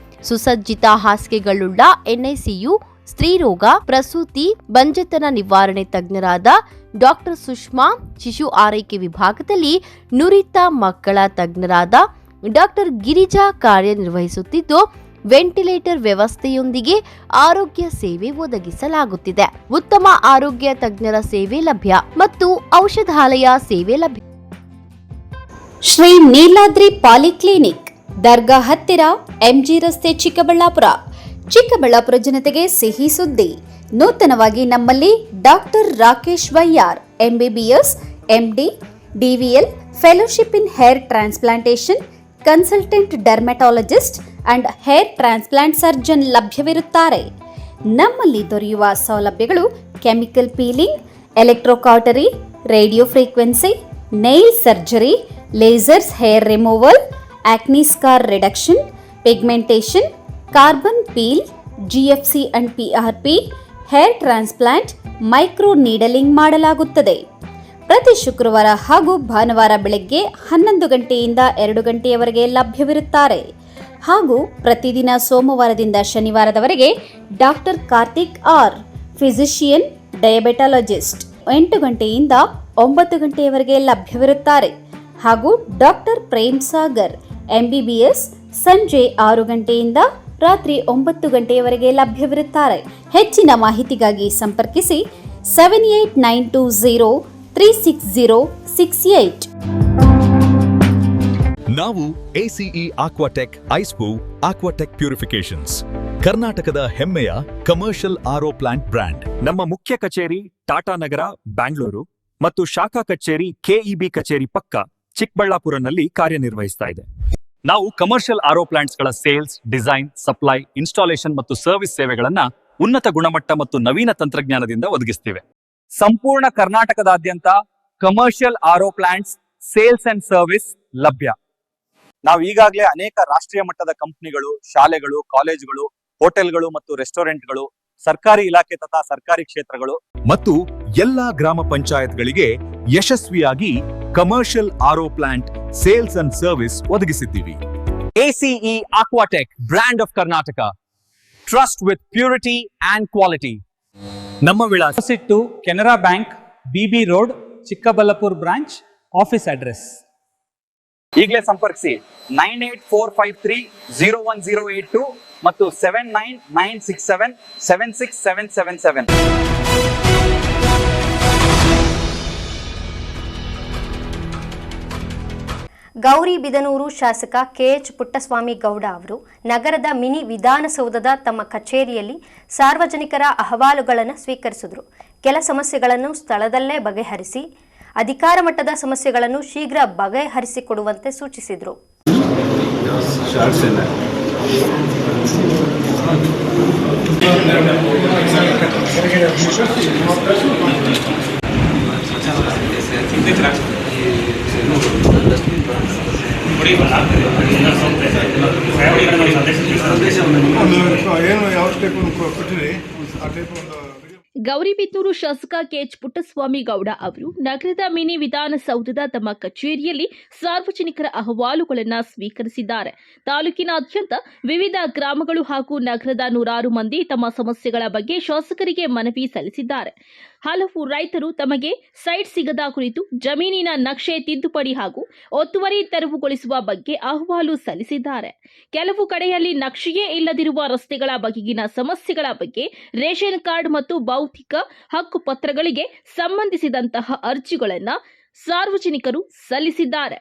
ಸುಸಜ್ಜಿತ ಹಾಸಿಗೆಗಳುಳ್ಳ ಎನ್ಐಸಿಯು, ಸ್ತ್ರೀರೋಗ, ಪ್ರಸೂತಿ, ಬಂಜೆತನ ನಿವಾರಣೆ ತಜ್ಞರಾದ ಡಾಕ್ಟರ್ ಸುಷ್ಮಾ, ಶಿಶು ಆರೈಕೆ ವಿಭಾಗದಲ್ಲಿ ನುರಿತ ಮಕ್ಕಳ ತಜ್ಞರಾದ ಡಾಕ್ಟರ್ ಗಿರಿಜಾ ಕಾರ್ಯನಿರ್ವಹಿಸುತ್ತಿದ್ದು, ವೆಂಟಿಲೇಟರ್ ವ್ಯವಸ್ಥೆಯೊಂದಿಗೆ ಆರೋಗ್ಯ ಸೇವೆ ಒದಗಿಸಲಾಗುತ್ತಿದೆ. ಉತ್ತಮ ಆರೋಗ್ಯ ತಜ್ಞರ ಸೇವೆ ಲಭ್ಯ ಮತ್ತು ಔಷಧಾಲಯ ಸೇವೆ ಲಭ್ಯ. ಶ್ರೀ ನೀಲಾದ್ರಿ ಪಾಲಿಕ್ಲಿನಿಕ್, ದರ್ಗಾ ಹತ್ತಿರ, ಎಂಜಿ ರಸ್ತೆ, ಚಿಕ್ಕಬಳ್ಳಾಪುರ. ಚಿಕ್ಕಬಳ್ಳಾಪುರ ಜನತೆಗೆ ಸಿಹಿ ಸುದ್ದಿ. ನೂತನವಾಗಿ ನಮ್ಮಲ್ಲಿ doctor Rakesh Vaiyar, MBBS, MD, DVL, fellowship in hair transplantation, consultant dermatologist and hair transplant surgeon ಲಭ್ಯವಿರುತ್ತಾರೆ. ನಮ್ಮಲ್ಲಿ ದೊರೆಯುವ ಸೌಲಭ್ಯಗಳು chemical peeling, electrocautery, radio frequency, nail surgery, lasers hair removal, acne scar reduction, pigmentation, carbon peel, GFC and PRP, hair transplant, micro needling ಮಾಡಲಾಗುತ್ತದೆ. ಪ್ರತಿ ಶುಕ್ರವಾರ ಹಾಗೂ ಭಾನುವಾರ ಬೆಳಗ್ಗೆ 11 ಗಂಟೆಯಿಂದ 2 ಗಂಟೆಯವರೆಗೆ ಲಭ್ಯವಿರುತ್ತಾರೆ. ಹಾಗೂ ಪ್ರತಿದಿನ ಸೋಮವಾರದಿಂದ ಶನಿವಾರದವರೆಗೆ ಡಾಕ್ಟರ್ ಕಾರ್ತಿಕ್ ಆರ್, ಫಿಸಿಷಿಯನ್, ಡಯಾಬೆಟಾಲಜಿಸ್ಟ್ 8 ಗಂಟೆಯಿಂದ 9 ಗಂಟೆಯವರೆಗೆ ಲಭ್ಯವಿರುತ್ತಾರೆ. ಹಾಗೂ ಡಾಕ್ಟರ್ ಪ್ರೇಮ್ ಸಾಗರ್, MBBS, ಸಂಜೆ 6 ಗಂಟೆಯಿಂದ ರಾತ್ರಿ 9 ಗಂಟೆಯವರೆಗೆ ಲಭ್ಯವಿರುತ್ತಾರೆ. ಹೆಚ್ಚಿನ ಮಾಹಿತಿಗಾಗಿ ಸಂಪರ್ಕಿಸಿ 7892036068. ನಾವು ACE ಆಕ್ವಾಟೆಕ್ ಐಸ್ಪೂ ಆಕ್ವಾಟೆಕ್ ಪ್ಯೂರಿಫಿಕೇಶನ್ಸ್, ಕರ್ನಾಟಕದ ಹೆಮ್ಮೆಯ ಕಮರ್ಷಿಯಲ್ RO ಪ್ಲಾಂಟ್ ಬ್ರ್ಯಾಂಡ್. ನಮ್ಮ ಮುಖ್ಯ ಕಚೇರಿ ಟಾಟಾ ನಗರ, ಬ್ಯಾಂಗ್ಳೂರು ಮತ್ತು ಶಾಖಾ ಕಚೇರಿ KEB ಕಚೇರಿ ಪಕ್ಕ ಚಿಕ್ಕಬಳ್ಳಾಪುರನಲ್ಲಿ ಕಾರ್ಯನಿರ್ವಹಿಸ್ತಾ ಇದೆ. ನಾವು ಕಮರ್ಷಿಯಲ್ RO ಪ್ಲಾಂಟ್ಸ್ಗಳ ಸೇಲ್ಸ್, ಡಿಸೈನ್, ಸಪ್ಲೈ, ಇನ್ಸ್ಟಾಲೇಷನ್ ಮತ್ತು ಸರ್ವಿಸ್ ಸೇವೆಗಳನ್ನ ಉನ್ನತ ಗುಣಮಟ್ಟ ಮತ್ತು ನವೀನ ತಂತ್ರಜ್ಞಾನದಿಂದ ಒದಗಿಸ್ತಿವೆ. ಸಂಪೂರ್ಣ ಕರ್ನಾಟಕದಾದ್ಯಂತ commercial RO plants sales and service ಲಭ್ಯ. ನಾವು ಈಗಾಗಲೇ ಅನೇಕ ರಾಷ್ಟ್ರೀಯ ಮಟ್ಟದ ಕಂಪನಿಗಳು, ಶಾಲೆಗಳು, ಕಾಲೇಜುಗಳು, ಹೋಟೆಲ್ಗಳು ಮತ್ತು ರೆಸ್ಟೋರೆಂಟ್ಗಳು, ಸರ್ಕಾರಿ ಇಲಾಖೆ ತಥಾ ಸರ್ಕಾರಿ ಕ್ಷೇತ್ರಗಳು ಮತ್ತು ಎಲ್ಲಾ ಗ್ರಾಮ ಪಂಚಾಯತ್ಗಳಿಗೆ ಯಶಸ್ವಿಯಾಗಿ commercial RO plant sales and service ಒದಗಿಸಿದ್ದೀವಿ. ACE Aquatech, brand of Karnataka, trust with purity and quality. ನಮ್ಮ ವಿಳಾಸ Canara bank, BB road, Chikkaballapur branch, office address. ಈಗಲೇ ಸಂಪರ್ಕಿಸಿ 9845301082 ಮತ್ತು 7996776777. ಗೌರಿಬಿದನೂರು ಶಾಸಕ KH ಪುಟ್ಟಸ್ವಾಮಿ ಗೌಡ ಅವರು ನಗರದ ಮಿನಿ ವಿಧಾನಸೌಧದ ತಮ್ಮ ಕಚೇರಿಯಲ್ಲಿ ಸಾರ್ವಜನಿಕರ ಅಹವಾಲುಗಳನ್ನು ಸ್ವೀಕರಿಸಿದರು. ಕೆಲ ಸಮಸ್ಯೆಗಳನ್ನು ಸ್ಥಳದಲ್ಲೇ ಬಗೆಹರಿಸಿ ಅಧಿಕಾರ ಮಟ್ಟದ ಸಮಸ್ಯೆಗಳನ್ನು ಶೀಘ್ರ ಬಗೆಹರಿಸಿಕೊಡುವಂತೆ ಸೂಚಿಸಿದರು. ಗೌರಿಬಿದನೂರು ಶಾಸಕ KH ಪುಟ್ಟಸ್ವಾಮಿ ಗೌಡ ಅವರು ನಗರದ ಮಿನಿ ವಿಧಾನಸೌಧದ ತಮ್ಮ ಕಚೇರಿಯಲ್ಲಿ ಸಾರ್ವಜನಿಕರ ಅಹವಾಲುಗಳನ್ನು ಸ್ವೀಕರಿಸಿದ್ದಾರೆ. ತಾಲೂಕಿನಾದ್ಯಂತ ವಿವಿಧ ಗ್ರಾಮಗಳು ಹಾಗೂ ನಗರದ ನೂರಾರು ಮಂದಿ ತಮ್ಮ ಸಮಸ್ಯೆಗಳ ಬಗ್ಗೆ ಶಾಸಕರಿಗೆ ಮನವಿ ಸಲ್ಲಿಸಿದ್ದಾರೆ. ಹಲವು ರೈತರು ತಮಗೆ ಸೈಟ್ ಸಿಗದ ಕುರಿತು ಜಮೀನಿನ ನಕ್ಷೆ ತಿದ್ದುಪಡಿ ಹಾಗೂ ಒತ್ತುವರಿ ತೆರವುಗೊಳಿಸುವ ಬಗ್ಗೆ ಅಹವಾಲು ಸಲ್ಲಿಸಿದ್ದಾರೆ. ಕೆಲವು ಕಡೆಯಲ್ಲಿ ನಕ್ಷೆಯೇ ಇಲ್ಲದಿರುವ ರಸ್ತೆಗಳ ಬಗೆಗಿನ ಸಮಸ್ಯೆಗಳ ಬಗ್ಗೆ ರೇಷನ್ ಕಾರ್ಡ್ ಮತ್ತು ಭೌತಿಕ ಹಕ್ಕು ಪತ್ರಗಳಿಗೆ ಸಂಬಂಧಿಸಿದಂತಹ ಅರ್ಜಿಗಳನ್ನು ಸಾರ್ವಜನಿಕರು ಸಲ್ಲಿಸಿದ್ದಾರೆ.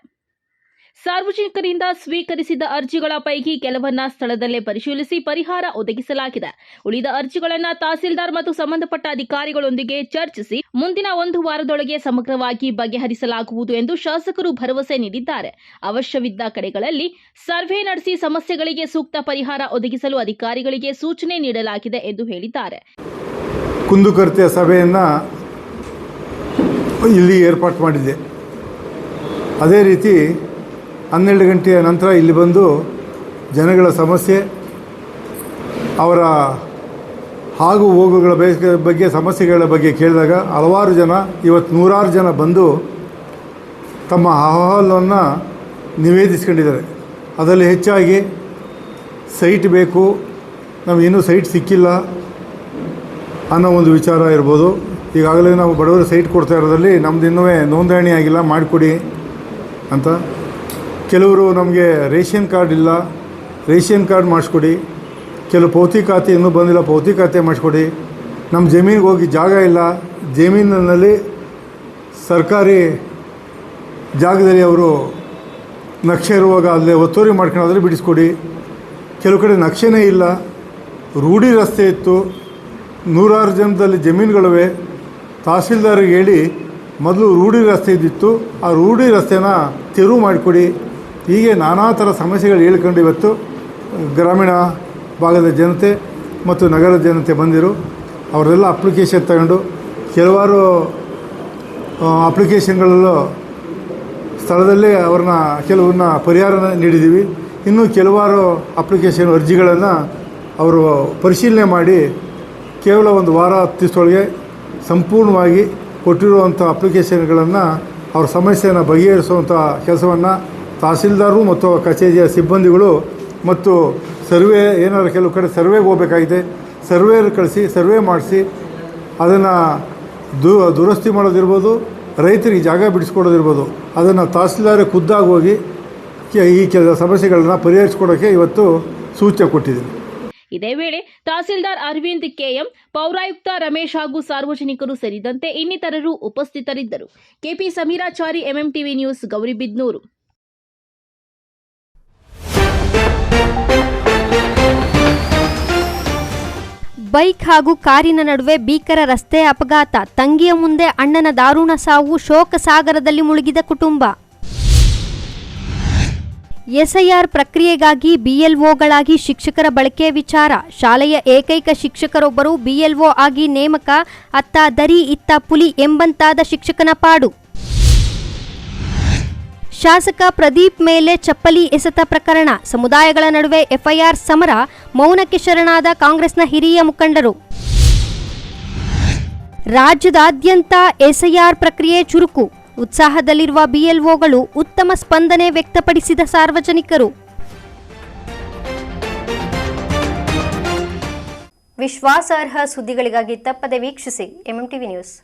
ಸಾರ್ವಜನಿಕರಿಂದ ಸ್ವೀಕರಿಸಿದ ಅರ್ಜಿಗಳ ಪೈಕಿ ಕೆಲವನ್ನ ಸ್ಥಳದಲ್ಲೇ ಪರಿಶೀಲಿಸಿ ಪರಿಹಾರ ಒದಗಿಸಲಾಗಿದೆ. ಉಳಿದ ಅರ್ಜಿಗಳನ್ನು ತಹಸೀಲ್ದಾರ್ ಮತ್ತು ಸಂಬಂಧಪಟ್ಟ ಅಧಿಕಾರಿಗಳೊಂದಿಗೆ ಚರ್ಚಿಸಿ ಮುಂದಿನ 1 ವಾರದೊಳಗೆ ಸಮಗ್ರವಾಗಿ ಬಗೆಹರಿಸಲಾಗುವುದು ಎಂದು ಶಾಸಕರು ಭರವಸೆ ನೀಡಿದ್ದಾರೆ. ಅವಶ್ಯವಿದ್ದ ಕಡೆಗಳಲ್ಲಿ ಸರ್ವೆ ನಡೆಸಿ ಸಮಸ್ಯೆಗಳಿಗೆ ಸೂಕ್ತ ಪರಿಹಾರ ಒದಗಿಸಲು ಅಧಿಕಾರಿಗಳಿಗೆ ಸೂಚನೆ ನೀಡಲಾಗಿದೆ ಎಂದು ಹೇಳಿದ್ದಾರೆ. ಕುಂದುಕೊರತೆಯ ಸಭೆಯನ್ನು ಇಲ್ಲಿ ಏರ್ಪಾಟು ಮಾಡಿದ್ದೆ. ಅದೇ ರೀತಿ 12 ಗಂಟೆಯ ನಂತರ ಇಲ್ಲಿ ಬಂದು ಜನಗಳ ಸಮಸ್ಯೆ, ಅವರ ಆಗು ಹೋಗುಗಳ ಬಗ್ಗೆ, ಸಮಸ್ಯೆಗಳ ಬಗ್ಗೆ ಕೇಳಿದಾಗ ಹಲವಾರು ಜನ, ಇವತ್ತು 100 ಜನ ಬಂದು ತಮ್ಮ ಅಹವಾಲನ್ನು ನಿವೇದಿಸ್ಕೊಂಡಿದ್ದಾರೆ. ಅದರಲ್ಲಿ ಹೆಚ್ಚಾಗಿ ಸೈಟ್ ಬೇಕು, ನಮಗೆ ಇನ್ನೂ ಸೈಟ್ ಸಿಕ್ಕಿಲ್ಲ ಅನ್ನೋ ಒಂದು ವಿಚಾರ ಇರ್ಬೋದು. ಈಗಾಗಲೇ ನಾವು ಬಡವರು ಸೈಟ್ ಕೊಡ್ತಾ ಇರೋದ್ರಲ್ಲಿ ನಮ್ದು ಇನ್ನೂ ನೋಂದಣಿ ಆಗಿಲ್ಲ, ಮಾಡಿಕೊಡಿ ಅಂತ. ಕೆಲವರು ನಮಗೆ ರೇಷನ್ ಕಾರ್ಡ್ ಇಲ್ಲ, ರೇಷನ್ ಕಾರ್ಡ್ ಮಾಡಿಸ್ಕೊಡಿ. ಕೆಲವು ಪೌತಿಕಾತಿ ಇನ್ನೂ ಬಂದಿಲ್ಲ, ಪೌತಿಕಾತೆ ಮಾಡಿಸ್ಕೊಡಿ. ನಮ್ಮ ಜಮೀನಿಗೆ ಹೋಗಿ ಜಾಗ ಇಲ್ಲ, ಜಮೀನಿನಲ್ಲಿ ಸರ್ಕಾರಿ ಜಾಗದಲ್ಲಿ ಅವರು ನಕ್ಷೆ ಇರುವಾಗ ಅಲ್ಲೇ ಒತ್ತುವರಿ ಮಾಡ್ಕೊಳ್ಳೋದ್ರೆ ಬಿಡಿಸ್ಕೊಡಿ. ಕೆಲವು ಕಡೆ ನಕ್ಷೆನೇ ಇಲ್ಲ, ರೂಢಿ ರಸ್ತೆ ಇತ್ತು, 100 ಜನದಲ್ಲಿ ಜಮೀನುಗಳಿವೆ. ತಹಸೀಲ್ದಾರಿಗೆ ಹೇಳಿ ಮೊದಲು ರೂಢಿ ರಸ್ತೆ ಇದ್ದಿತ್ತು, ಆ ರೂಢಿ ರಸ್ತೆನ ತೆರವು ಮಾಡಿಕೊಡಿ. ಹೀಗೆ ನಾನಾ ಥರ ಸಮಸ್ಯೆಗಳು ಹೇಳ್ಕೊಂಡು ಇವತ್ತು ಗ್ರಾಮೀಣ ಭಾಗದ ಜನತೆ ಮತ್ತು ನಗರದ ಜನತೆ ಬಂದಿರು. ಅವರೆಲ್ಲ ಅಪ್ಲಿಕೇಶನ್ ತಗೊಂಡು ಕೆಲವಾರು ಅಪ್ಲಿಕೇಶನ್ಗಳಲ್ಲೂ ಸ್ಥಳದಲ್ಲೇ ಕೆಲವನ್ನ ಪರಿಹಾರ ನೀಡಿದ್ದೀವಿ. ಇನ್ನೂ ಕೆಲವಾರು ಅಪ್ಲಿಕೇಶನ್ ಅರ್ಜಿಗಳನ್ನು ಅವರು ಪರಿಶೀಲನೆ ಮಾಡಿ ಕೇವಲ 1 ವಾರ 10 ದಿವಸದೊಳಗೆ ಸಂಪೂರ್ಣವಾಗಿ ಕೊಟ್ಟಿರುವಂಥ ಅಪ್ಲಿಕೇಶನ್ಗಳನ್ನು ಅವ್ರ ಸಮಸ್ಯೆಯನ್ನು ಬಗೆಹರಿಸುವಂಥ ಕೆಲಸವನ್ನು ತಹಸೀಲ್ದಾರರು ಮತ್ತು ಕಚೇರಿಯ ಸಿಬ್ಬಂದಿಗಳು ಮತ್ತು ಸರ್ವೆ, ಏನಾದ್ರು ಕೆಲವು ಕಡೆ ಸರ್ವೆಗೆ ಹೋಗಬೇಕಾಗಿದೆ, ಸರ್ವೇರ್ ಕಳಿಸಿ ಸರ್ವೆ ಮಾಡಿಸಿ ಅದನ್ನು ದುರಸ್ತಿ ಮಾಡೋದಿರ್ಬೋದು, ರೈತರಿಗೆ ಜಾಗ ಬಿಡಿಸ್ಕೊಡೋದಿರ್ಬೋದು, ಅದನ್ನು ತಹಸೀಲ್ದಾರ್ ಖುದ್ದಾಗಿ ಹೋಗಿ ಈ ಕೆಲ ಸಮಸ್ಯೆಗಳನ್ನು ಪರಿಹರಿಸ್ಕೊಡೋಕ್ಕೆ ಇವತ್ತು ಸೂಚನೆ ಕೊಟ್ಟಿದ್ದೀನಿ. ಇದೇ ವೇಳೆ ತಹಸೀಲ್ದಾರ್ ಅರವಿಂದ್ ಕೆಎಂ, ಪೌರಾಯುಕ್ತ ರಮೇಶ್ ಹಾಗೂ ಸಾರ್ವಜನಿಕರು ಸೇರಿದಂತೆ ಇನ್ನಿತರರು ಉಪಸ್ಥಿತರಿದ್ದರು. KP Samirachari, MMTV news, Gauribidanur. Bike ಹಾಗೂ ಕಾರಿನ ನಡುವೆ ಭೀಕರ ರಸ್ತೆ ಅಪಘಾತ, ತಂಗಿಯ ಮುಂದೆ ಅಣ್ಣನ ದಾರುಣ ಸಾವು, ಶೋಕ ಸಾಗರದಲ್ಲಿ ಮುಳುಗಿದ ಕುಟುಂಬ. ಎಸ್ಐಆರ್ ಪ್ರಕ್ರಿಯೆಗಾಗಿ ಬಿಎಲ್ಒಗಳಾಗಿ ಶಿಕ್ಷಕರ ಬಳಕೆ ವಿಚಾರ, ಶಾಲೆಯ ಏಕೈಕ ಶಿಕ್ಷಕರೊಬ್ಬರು ಬಿಎಲ್ಒ ಆಗಿ ನೇಮಕ, ಅತ್ತ ದರಿ ಇತ್ತ ಪುಲಿ ಎಂಬಂತಾದ ಶಿಕ್ಷಕನ ಪಾಡು. ಶಾಸಕ ಪ್ರದೀಪ್ ಮೇಲೆ ಚಪ್ಪಲಿ ಎಸೆತ ಪ್ರಕರಣ, ಸಮುದಾಯಗಳ ನಡುವೆ ಎಫ್ಐಆರ್ ಸಮರ, ಮೌನಕ್ಕೆ ಶರಣಾದ ಕಾಂಗ್ರೆಸ್ನ ಹಿರಿಯ ಮುಖಂಡರು. ರಾಜ್ಯದಾದ್ಯಂತ ಎಸ್ಐಆರ್ ಪ್ರಕ್ರಿಯೆ ಚುರುಕು, ಉತ್ಸಾಹದಲ್ಲಿರುವ ಬಿಎಲ್ಒಗಳು, ಉತ್ತಮ ಸ್ಪಂದನೆ ವ್ಯಕ್ತಪಡಿಸಿದ ಸಾರ್ವಜನಿಕರು. ವಿಶ್ವಾಸಾರ್ಹ ಸುದ್ದಿಗಳಿಗಾಗಿ ತಪ್ಪದೆ ವೀಕ್ಷಿಸಿ ಎಂಎಂಟಿವಿ ನ್ಯೂಸ್.